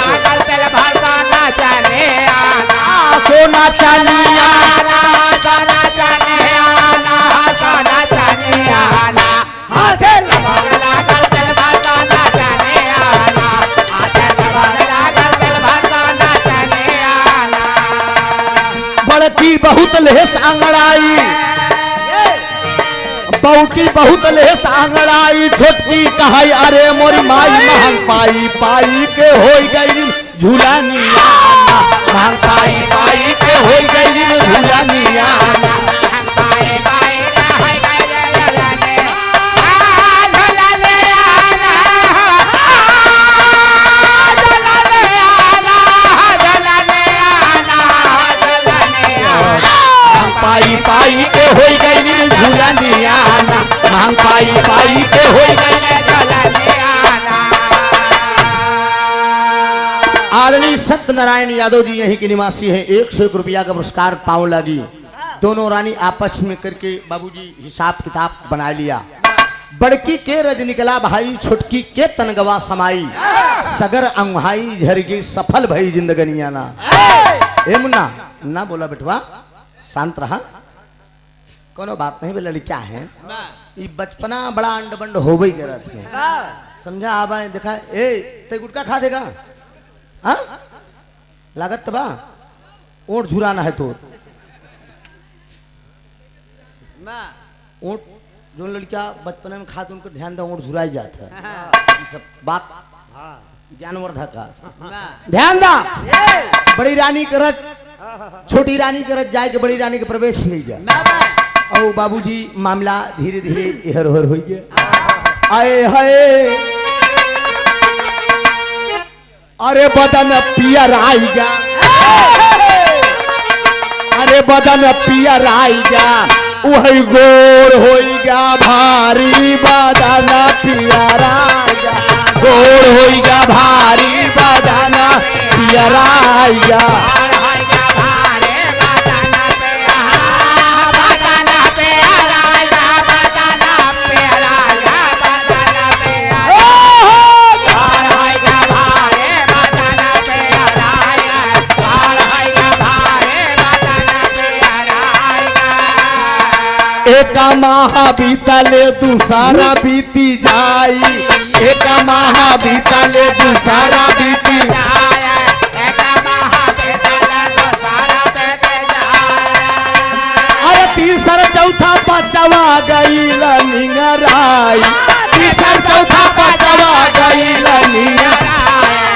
सोना चानिया बड़की बहुत लेस आंगड़ाई। बौकी बहुत लेस आंगड़ाई। छोटकी कहाई अरे मोरी माई महंग पाई पाई के होई गई झूलानिया ना। महंग पाई पाई के होई गई झूलानिया ना। पाई पाई के होई गई झूलानिया ना। महंग पाई पाई के होई गई। आदरणीय सत्यनारायण यादव जी यहीं के निवासी हैं। 101 रुपया का पुरस्कार पाँव लगी। दोनों रानी आपस में करके बाबूजी हिसाब किताब बना लिया। बड़की के रज निकला भाई छुटकी के तनगवा समाई। सगर अंगहाई झरगी सफल भई जिंदगनिया ना। ए मुन्ना ना बोला बेटवा शांत रहा। कोनो बात नहीं बे लड़किया है। ये बचपना बड़ा अंड बंड हो गई करत है। समझा आबा देखा ए ते गुटका खा देगा हाँ लागत बा ओट झुराना है तो ओट जो लड़किया बचपन में खाते उनको ध्यान दो ओट झुराई जाता है। सब बात ज्ञानवर्धक का ध्यान दा। बड़ी रानी करत छोटी रानी करत जाए के बड़ी रानी के प्रवेश नहीं जाए। और बाबूजी मामला धीरे धीरे इहर उहर हो गया। आए हाय अरे बदन पियर आएगा। अरे बदन पियर आएगा वही गोर होइगा भारी। बदन पियर आएगा गोर होइगा भारी। बदन पियर आएगा एक माह बीतले दूसरा बीती जाई। एक माह बीतले दूसरा बीती अरे तीसरा चौथा पांचवा गई निंगराई। तीसरा चौथा पांचवा गई निंगराई।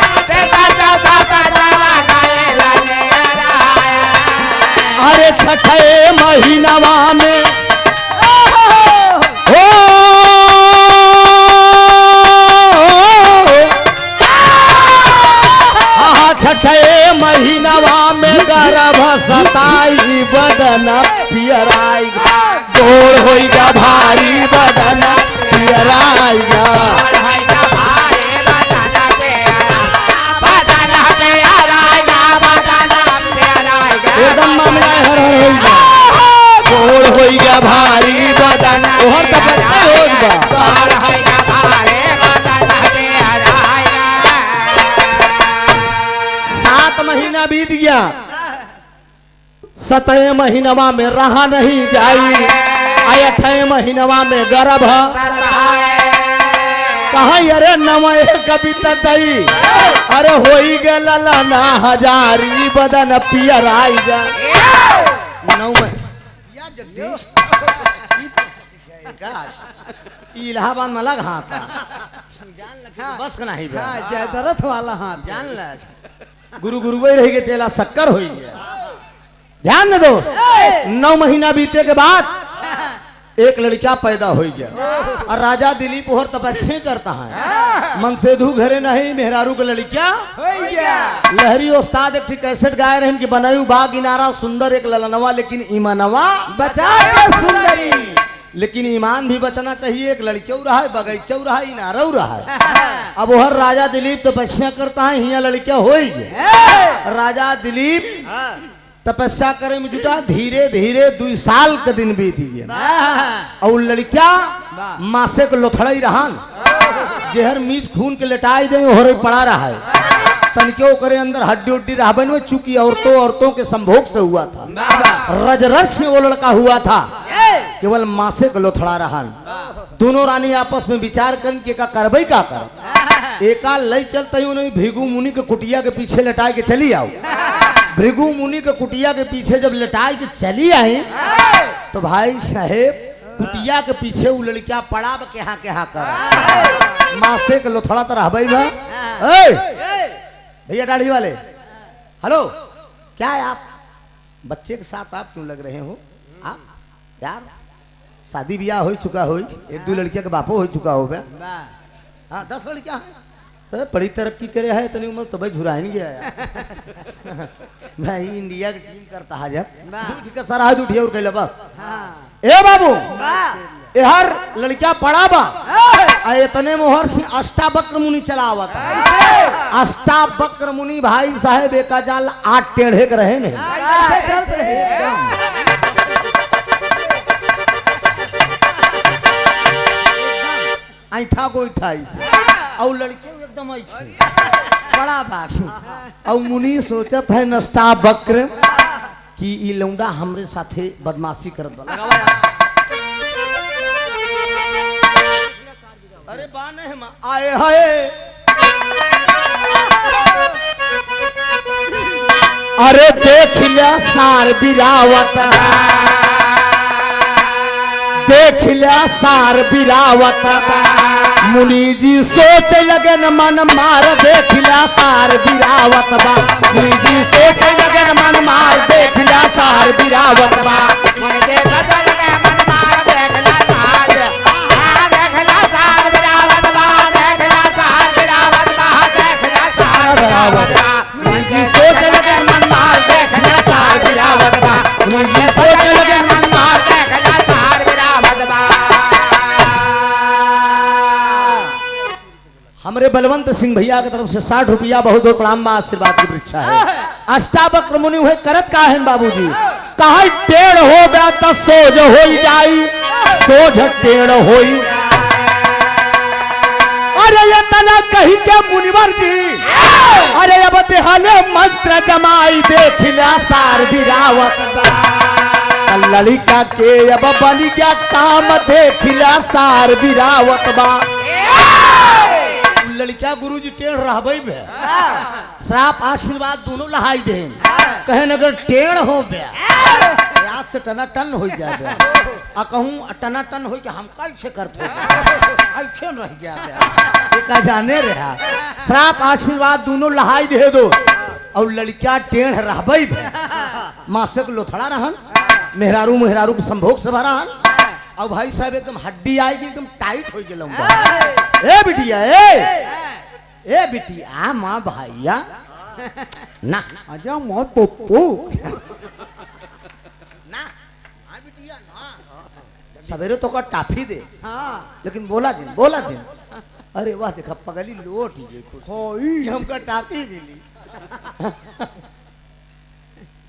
अरे छठे महीनवा में छठे महीनवा में गर्भ सताई। बदन पियराई गोर होइगा भारी। बदन पियराई। गया, 7 महीनवा में रहा नहीं जाई, 8 महीनवा में गर्भ कहा अरे नवे कविता दई, अरे होई गे ललना हजारी बदन पियर आई जा। इलाहाबाद में लग हाथ बस का नहीं जयदरथ वाला हाथ जान ल गुरु गुरु वही रही के चेला शक्कर हुई है। ध्यान दे दोस्त, 9 महीना बीते के बाद एक लड़का पैदा हो गया और राजा दिलीप और तपस्या करता है, मन से धू घरे नहीं मेहरारू का लड़का हो गया। लहरी उस्ताद एक कैसेट गाए रहे कि बनायु बा किनारा सुंदर एक ललनवा लेकिन ईमानवा बचा के सुंदरी, लेकिन ईमान भी बचना चाहिए। एक लड़के रहा है, बगीचा रहा है, इनारा रहा है। अब वह राजा दिलीप तपस्या करता है, हिया लड़का हो गया। राजा दिलीप तपस्या करे में जुटा, धीरे धीरे 2 साल का दिन बीत गया और लड़का मासे को लोथड़ाई रहा, जहर मीच खून के लेटाई दे हो रही पड़ा रहा है, तनके करे अंदर हड्डी उड्डी रहबन में, चूंकि औरतों के संभोग से हुआ था, रजरस में वो लड़का हुआ था, केवल मासे को लोथड़ा रहा। दोनों रानी आपस में विचार करके का करबई का कर, एका लई चलते ही भृगु मुनि के कुटिया के पीछे लटाए के चली आओ। भृगु मुनि के कुटिया के पीछे जब लटाए के चली आई तो भाई साहेब कुटिया के पीछे वो लड़का पड़ा के हाँ कर मासे के लोथड़ा तरह भाई भैया दाढ़ी वाले, हेलो क्या है आप बच्चे के साथ आप क्यों लग रहे हो? आप यार शादी ब्याह हो चुका हो, 1-2 लड़किया के बापो हो चुका हो गया, हाँ 10 लड़कियां हैं तो बड़ी तरक्की करे है, इतनी उम्र तो भाई झुरा नहीं गया है। भाई इंडिया की टीम करता है जब सर हाथ उठिए और कहले बस ए बाबू हर लड़का पड़ा बा इतने मोहर से अष्टावक्र मुनि चलावा था। अष्टावक्र मुनि भाई साहेब एका जाल 8 टेढ़े के रहे नहीं, ऐठा को और लड़के एकदम ऐसे बड़ा बात और मुनि सोचत है नष्टा बक्र कि ई लौंडा हमरे साथे बदमाशी करत बा। अरे बाने हम आए हाय, अरे देख लिया सार बिरावत, देख लिया सार बिरावत, मुनि जी सोच लगे न मन मार, देख लिया सार बिरावत बा। मुनि जी सोच लगे न मन मार, देख लिया सार बिरावत बा। मुनि जी सोच लगे मन मार, देख लिया सार बिरावत बा। मुनि जी सोच लगे मन मार, देख लिया सार बिरावत बा। हमरे बलवंत सिंह भैया की तरफ से 60 रुपया बहुत बहुत प्रणाम, आशीर्वाद की परीक्षा है। अष्टावक्र मुनि हुए करत का है बाबूजी, कहा टेढ़ हो गया तो सोझ हो जाई, सोझ टेढ़ हो। अरे ये तना कही के मुनिवर जी, अरे अब देहाले मंत्र जमाई, देख लिया सार बिरावत बा। ललिका के अब बन गया काम, देख लिया सार बिरावत बा। लड़का गुरुजी टेढ़ रहबई बे, श्राप आशीर्वाद दोनों लहाई दे, कहे अगर टेढ़ हो बे आज से टना टन हो जाए बे, आ कहूँ टना टन हो के हम कैसे करते ऐसे रह गया बे, का जाने रहा श्राप आशीर्वाद दोनों लहाई दे दो और लड़का टेढ़ रहबई बे, मासे को लोथड़ा रहन, मेहरारू मेहरारू के संभोग से भरा हन, और भाई साहब एकदम हड्डी आएगी एकदम टाइट हो गया। ए बिटिया ए बिटिया माँ भैया ना आजा मौत पप्पू ना बिटिया ना सवेरे तो का टाफी दे, हाँ लेकिन बोला दिन अरे वाह देखा पगली लोट ही गई, हमका टाफी मिली।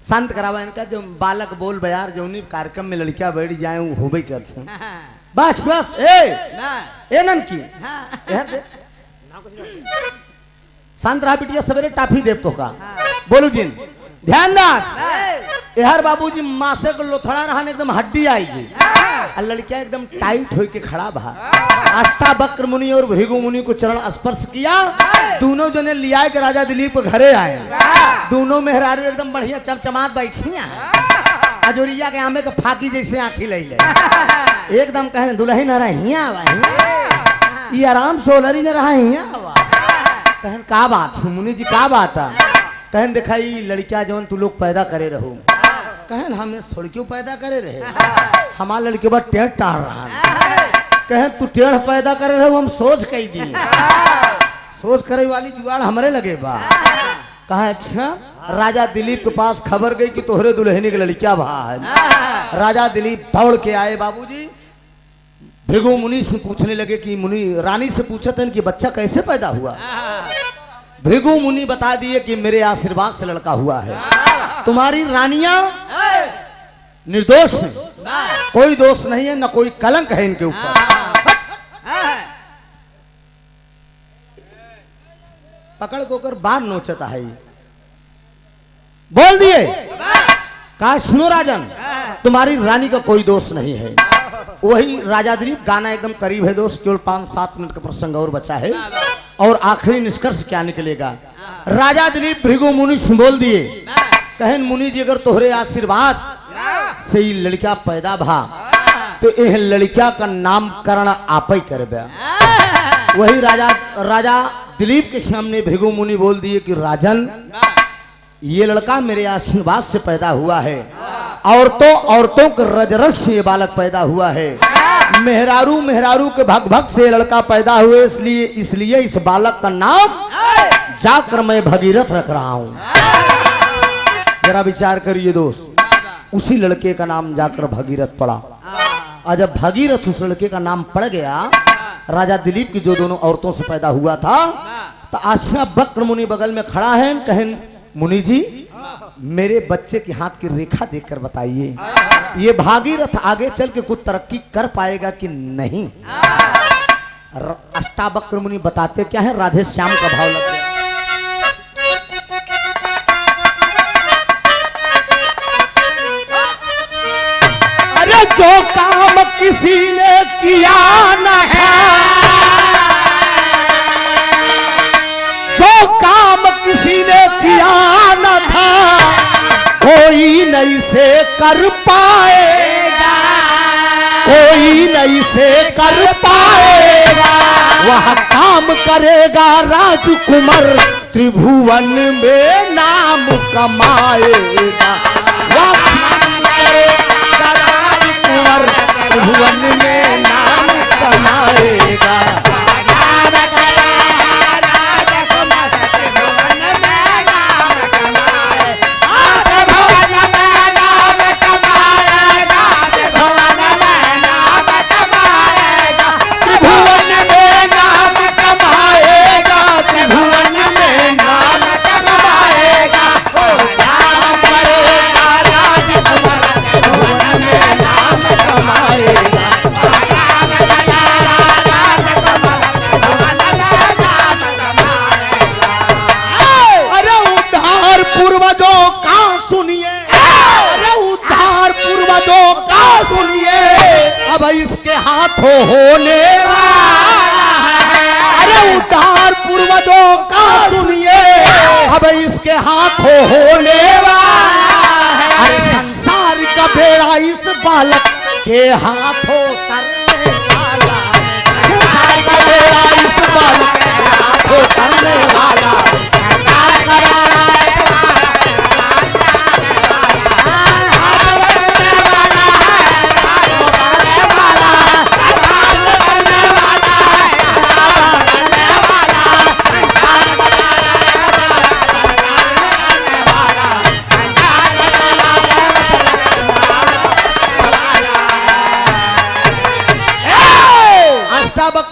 शांत करावा इनका जो बालक बोल बयार जौनी कार्यक्रम में लड़कियां बैठ जाए वो होबे करते हैं। बस बस ए नन की शांत रहा बिटिया, सवेरे टाफी देव तो का बोलू जिन ध्यान दार यार बाबूजी मासे को लोथड़ा रहने एकदम हड्डी आएगी और लड़कियां एकदम टाइट होके खड़ा भा। अष्टावक्र मुनि और भृगु मुनि को चरण स्पर्श किया। दोनों जने लिया के राजा दिलीप के घरे आए। दोनों मेहरारू एकदम बढ़िया चमचमात बैठी अजोरिया के आमे के फाकी जैसे आंखी ले एकदम कहे दुल्हन न रहिया ये आराम सोलरी न रहा कहन का बात मुनि जी का बात है कहन दिखाई लड़कियां जौन तू लोग पैदा करे रहो कहन हम थोड़ी क्यों पैदा करे रहे हमार लड़के बाद टेढ़ टार रहा कहन तू टेढ़ पैदा करे रहो हम सोच कही दी सोच करे वाली जुगाड़ हमरे लगे बा कहा अच्छा राजा दिलीप के पास खबर गई कि तोहरे दुल्हनी के लड़किया भा है। राजा दिलीप दौड़ के आए बाबूजी भृगु मुनि से पूछने लगे कि मुनि रानी से पूछे थे कि बच्चा कैसे पैदा हुआ। भृगु मुनि बता दिए कि मेरे आशीर्वाद से लड़का हुआ है। तुम्हारी रानियां निर्दोष है कोई दोष नहीं है न कोई कलंक है इनके ऊपर। पकड़ को कर बाहर नोचता है बोल दिए कहा सुनो राजन तुम्हारी रानी का कोई दोष नहीं है। वही राजा दिलीप गाना एकदम करीब है दोस्त केवल 5-7 मिनट का प्रसंग और बचा है और आखिरी निष्कर्ष क्या निकलेगा। राजा दिलीप भृगु मुनि से बोल दिए कहन मुनि जी अगर तोहरे आशीर्वाद से ही लड़का पैदा भा तो यह लड़का का नामकरण आप ही करबे। वही राजा दिलीप के सामने भृगु मुनि बोल दिए कि राजन ये लड़का मेरे आशीर्वाद से पैदा हुआ है। औरतों के रजरस से ये बालक पैदा हुआ है। मेहरारू के भग भग से लड़का पैदा हुए इसलिए इस बालक का नाम जाकर मैं भगीरथ रख रहा हूं। जरा विचार करिए दोस्त उसी लड़के का नाम जाकर भगीरथ पड़ा और जब भगीरथ उस लड़के का नाम पड़ गया राजा दिलीप की जो दोनों औरतों से पैदा हुआ था तो अष्टावक्र मुनि बगल में खड़ा है कहन मुनि जी मेरे बच्चे के हाथ की रेखा देखकर बताइए ये भागीरथ आगे चल के कुछ तरक्की कर पाएगा कि नहीं। अष्टावक्र मुनि बताते क्या है राधे श्याम का भाव लग गया। अरे जो काम किसी ने किया न है जो काम किसी ने किया न था कोई नहीं से कर पाएगा कोई नहीं से कर पाएगा वह काम करेगा राजकुमार त्रिभुवन में नाम कमाएगा वह काम करेगा राजकुमार त्रिभुवन में नाम कमाएगा। इसके हाथों होने अरे उद्धार पूर्वजों का सुनिए अब इसके हाथों होने अरे संसार का बेड़ा इस बालक के हाथों करने वाला संसार का बेड़ा इस बालक के हाथों करने वाला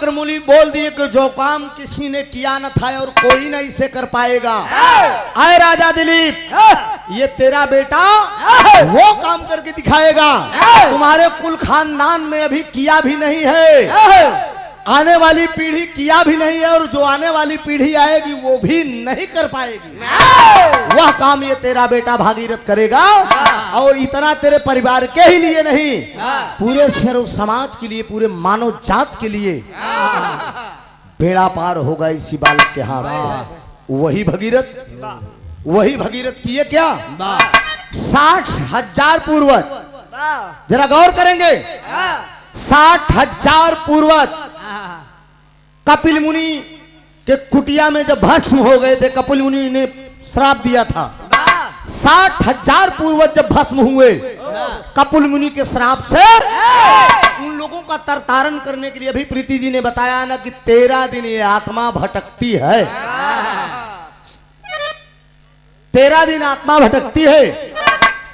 मुनि बोल दिए कि जो काम किसी ने किया न था और कोई नहीं से कर पाएगा। आए राजा दिलीप ये तेरा बेटा वो काम करके दिखाएगा तुम्हारे कुल खानदान में अभी किया भी नहीं है। आने वाली पीढ़ी किया भी नहीं है और जो आने वाली पीढ़ी आएगी वो भी नहीं कर पाएगी। वह काम ये तेरा बेटा भागीरथ करेगा और इतना तेरे परिवार के ही लिए नहीं, पूरे सर्व समाज के लिए, पूरे मानव जात के लिए बेड़ा पार होगा इसी बालक के हाथ से। वही भगीरथ किए क्या? 60,000 पूर्वज, जरा गौर करेंगे, 60,000 पूर्वज कपिल मुनि के कुटिया में जब भस्म हो गए थे, कपिल मुनि ने श्राप दिया था। 60,000 पूर्वज जब भस्म हुए कपिल मुनि के श्राप से, उन लोगों का तरतारण करने के लिए अभी प्रीति जी ने बताया ना कि 13 दिन ये आत्मा भटकती है। 13 दिन आत्मा भटकती है,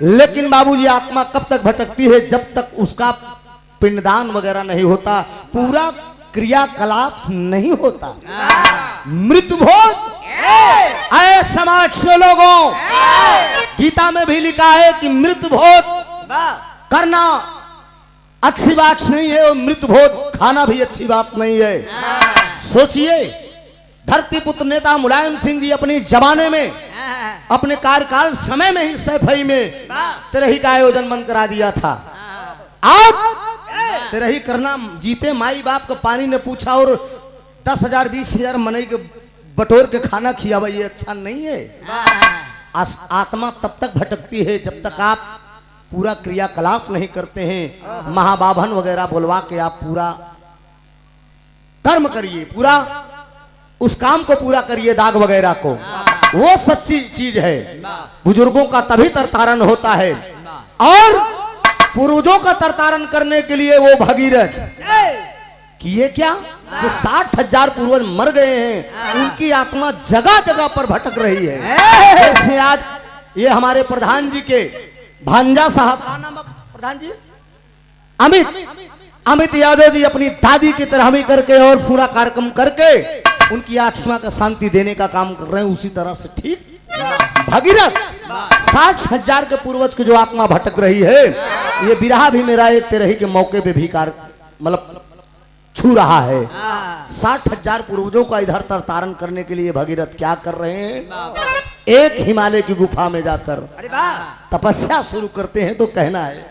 लेकिन बाबूजी आत्मा कब तक भटकती है? जब तक उसका पिंडदान वगैरह नहीं होता, पूरा क्रियाकलाप नहीं होता। मृत भोज आए समाज से लोगों, गीता में भी लिखा है कि मृत भोज करना अच्छी बात नहीं है और मृत भोज खाना भी अच्छी बात नहीं है। सोचिए, धरती पुत्र नेता मुलायम सिंह जी अपनी जमाने में, अपने कार्यकाल समय में ही सैफई में तेरही का आयोजन बंद करा दिया था। आज तेरही करना, जीते माई बाप को पानी ने पूछा और 10,000 20,000 मनई के बटोर के खाना खिया, ये अच्छा नहीं है। आत्मा तब तक भटकती है जब तक आप पूरा क्रियाकलाप नहीं करते हैं। महाबाभन वगैरह बुलवा के आप पूरा कर्म करिए, पूरा उस काम को पूरा करिए, दाग वगैरह को, वो सच्ची चीज है। बुजुर्गों का तभी तरतारण होता है। और पूर्वजों का तरतारण करने के लिए वो भगीरथ किए क्या? जो 60,000 पूर्वज मर गए हैं, उनकी आत्मा जगह जगह पर भटक रही है। जैसे आज ये हमारे प्रधान जी के भांजा साहब, प्रधान जी अमित यादव जी अपनी दादी की तरह ही करके और पूरा कार्यक्रम करके उनकी आत्मा का शांति देने का काम कर रहे हैं। उसी तरह से ठीक भगीरथ 60,000 के पूर्वज की जो आत्मा भटक रही है, ये बिरहा भी मेरा एक तेरही के मौके पे भी मतलब छू रहा है। 60,000 पूर्वजों का इधर तरतारण करने के लिए भगीरथ क्या कर रहे हैं? एक हिमालय की गुफा में जाकर तपस्या शुरू करते हैं। तो कहना है,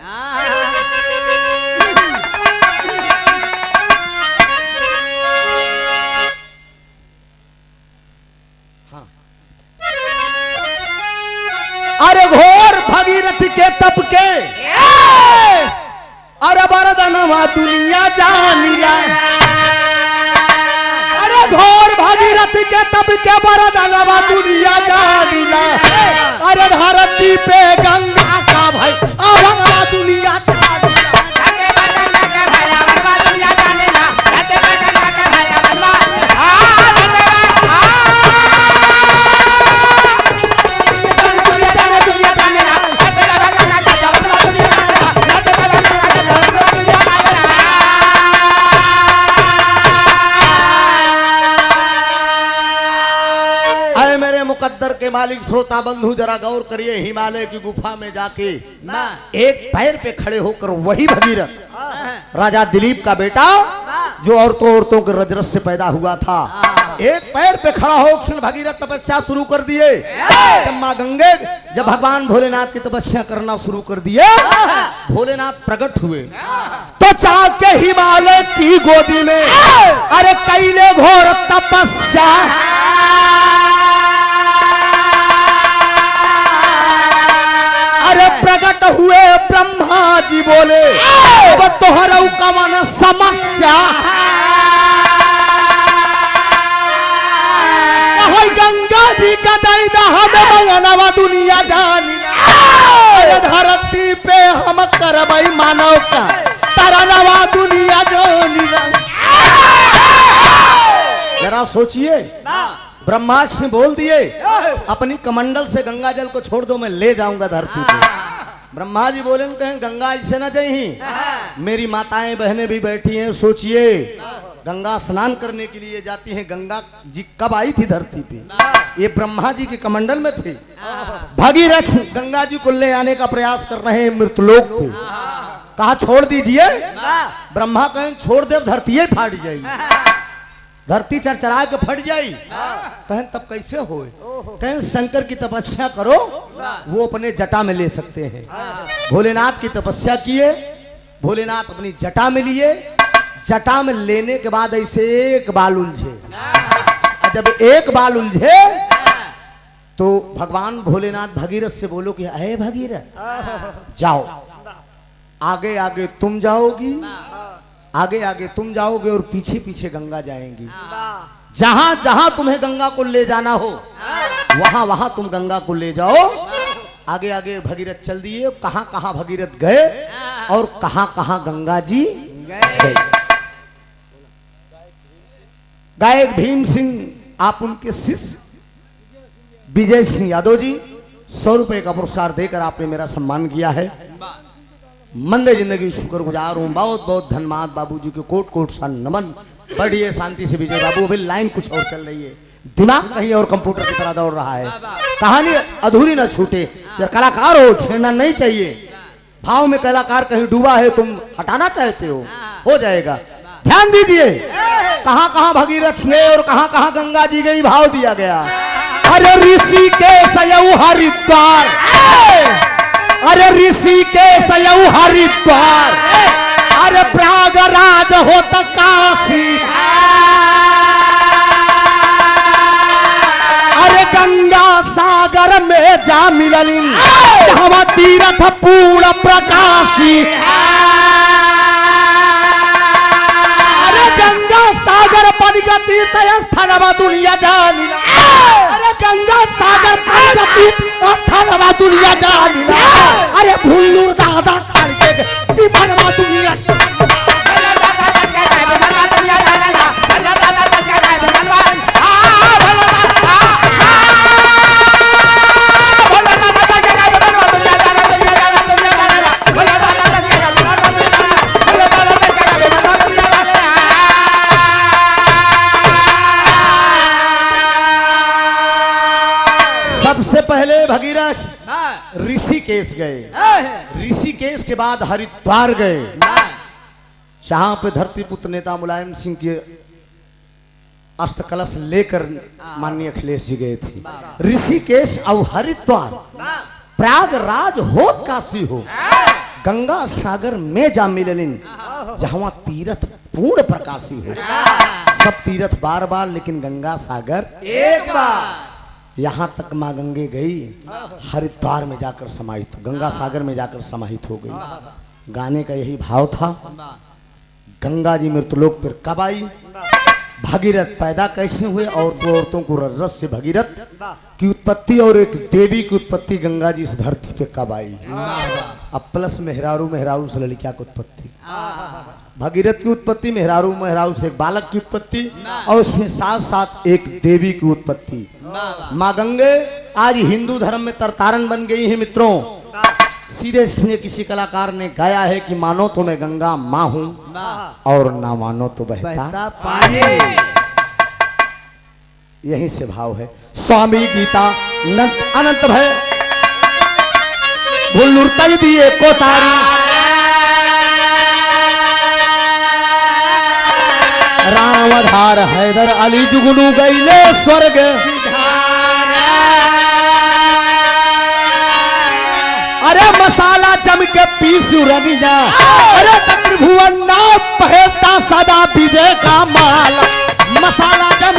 अरे घोर भगीरथ के तप के, अरे बरदनवा दुनिया जानिया, अरे घोर भगीरथ के तप के बरदनवा दुनिया जानिया, अरे धरती पे गंगा का भाई अवंगा दुनिया के मालिक श्रोता बंधु जरा गौर करिए। हिमालय की गुफा में जाके एक पैर पे खड़े होकर वही भगीरथ, राजा दिलीप का बेटा जो औरतों के रजरस से पैदा हुआ था, एक पैर पे खड़ा होकर भगीरथ तपस्या शुरू कर दिए। मां गंगे जब भगवान भोलेनाथ की तपस्या करना शुरू कर दिए, भोलेनाथ प्रकट हुए तो चाके हिमालय की गोदी में, अरे कैले घोर तपस्या, अरे प्रकट हुए ब्रह्मा जी बोले अब तोहरा का मन समस्या, गंगा जी का दैदा हमें दुनिया जानी, अरे धरती पे हम करबई मानव का तरनवा दुनिया जानी। जरा सोचिए, ब्रह्मास्त्र ने बोल दिए अपनी कमंडल से गंगा जल को छोड़ दो, मैं ले जाऊंगा धरती पे। ब्रह्मा जी बोले कहें गंगा ऐसे ना जाइए, मेरी माताएं बहनें भी बैठी हैं। सोचिए, गंगा स्नान करने के लिए जाती हैं। गंगा जी कब आई थी धरती पे? ये ब्रह्मा जी के कमंडल में थे। भगीरथ गंगा जी को ले आने का प्रयास कर रहे हैं मृतलोक पे। कहा छोड़ दीजिए। ब्रह्मा कहें छोड़ दे धरती फाट जाई, धरती चरचरा के फट जाई। कहें तब कैसे हो? कहें शंकर की तपस्या करो, वो अपने जटा में ले सकते हैं। भोलेनाथ की तपस्या किए, भोलेनाथ अपनी जटा में लिए, जटा में लेने के बाद ऐसे एक बाल उलझे। जब एक बाल उलझे तो भगवान भोलेनाथ भगीरथ से बोलो कि अरे भगीरथ जाओ, आगे आगे तुम जाओगी, आगे आगे तुम जाओगे और पीछे पीछे गंगा जाएंगी। जहां जहां तुम्हें गंगा को ले जाना हो वहां वहां तुम गंगा को ले जाओ। आगे आगे भगीरथ चल दिए। कहां कहां भगीरथ गए और कहां कहां गंगा जी गए। गायक भीम सिंह, आप उनके शिष्य विजय सिंह यादव जी, 100 रुपए का पुरस्कार देकर आपने मेरा सम्मान किया है। मंदे जिंदगी शुक्रगुजार हूँ। बहुत बहुत धन्यवाद बाबूजी के, कोट कोट सा नमन। बढ़िए शांति से विजय बाबू। अभी लाइन कुछ और चल रही है, दिमाग कहीं और कंप्यूटर की तरह दौड़ रहा है। कहानी अधूरी ना छूटे। यार कलाकार हो, छेड़ना नहीं चाहिए। भाव में कलाकार कहीं डूबा है, तुम हटाना चाहते हो जाएगा। ध्यान दीजिए, कहां कहां भगीरथ गए और कहां कहां गंगा जी गई, भाव दिया गया। अरे ऋषिकेश हरिद्वार, अरे ऋषिकेश हरिद्वार, अरे प्रयागराज होता काशी, अरे गंगा सागर में जा मिललिन, जहाँ तीर्थ पूर्ण प्रकाशी। अरे गंगा सागर पनिगति स्थलवा दुनिया जानिला, अरे गंगा सागर पनिगति स्थलवा दुनिया जानिला, अरे भुल्लूर दादा चल के पिपलवा दुनिया। सबसे पहले भगीरथ ऋषिकेश गए, ऋषिकेश के बाद हरिद्वार गए, जहां पे धरती पुत्र नेता मुलायम सिंह के अस्त कलश लेकर माननीय अखिलेश जी गए थे। ऋषिकेश और हरिद्वार, प्रयागराज हो काशी हो, गंगा सागर में जा मिललिन, जहां तीर्थ पूर्ण प्रकाशी हो। सब तीर्थ बार बार, लेकिन गंगा सागर एक बार। यहाँ तक माँ गंगे गई, हरिद्वार में जाकर समाहित, गंगा सागर में जाकर समाहित हो गई। गाने का यही भाव था। गंगा जी मृतलोक पर कब आई, भगीरथ पैदा कैसे हुए, और दो औरतों को रजस से भगीरथ की उत्पत्ति और एक देवी की उत्पत्ति गंगा जी इस धरती पे कब आई। अब प्लस मेहरारू मेहरारू से लड़किया की उत्पत्ति, भगीरथ की उत्पत्ति, मेहरारू मेहरारू से एक बालक की उत्पत्ति, और उसके साथ साथ एक देवी की उत्पत्ति। माँ गंगे आज हिंदू धर्म में तरतारन बन गई है मित्रों। सीधे सीधे किसी कलाकार ने गाया है कि मानो तो मैं गंगा माँ हूं और ना मानो तो बहता पानी। यहीं से भाव है। स्वामी गीता अनंत भय भुल्लूर तय दिए कोतारी, रावधार हैदर अली जुगनू गईले स्वर्ग, अरे मसाला जम के पीस रनिया, अरे त्रिभुवन नाथ पहनता सदा विजय का माला, मसाला जम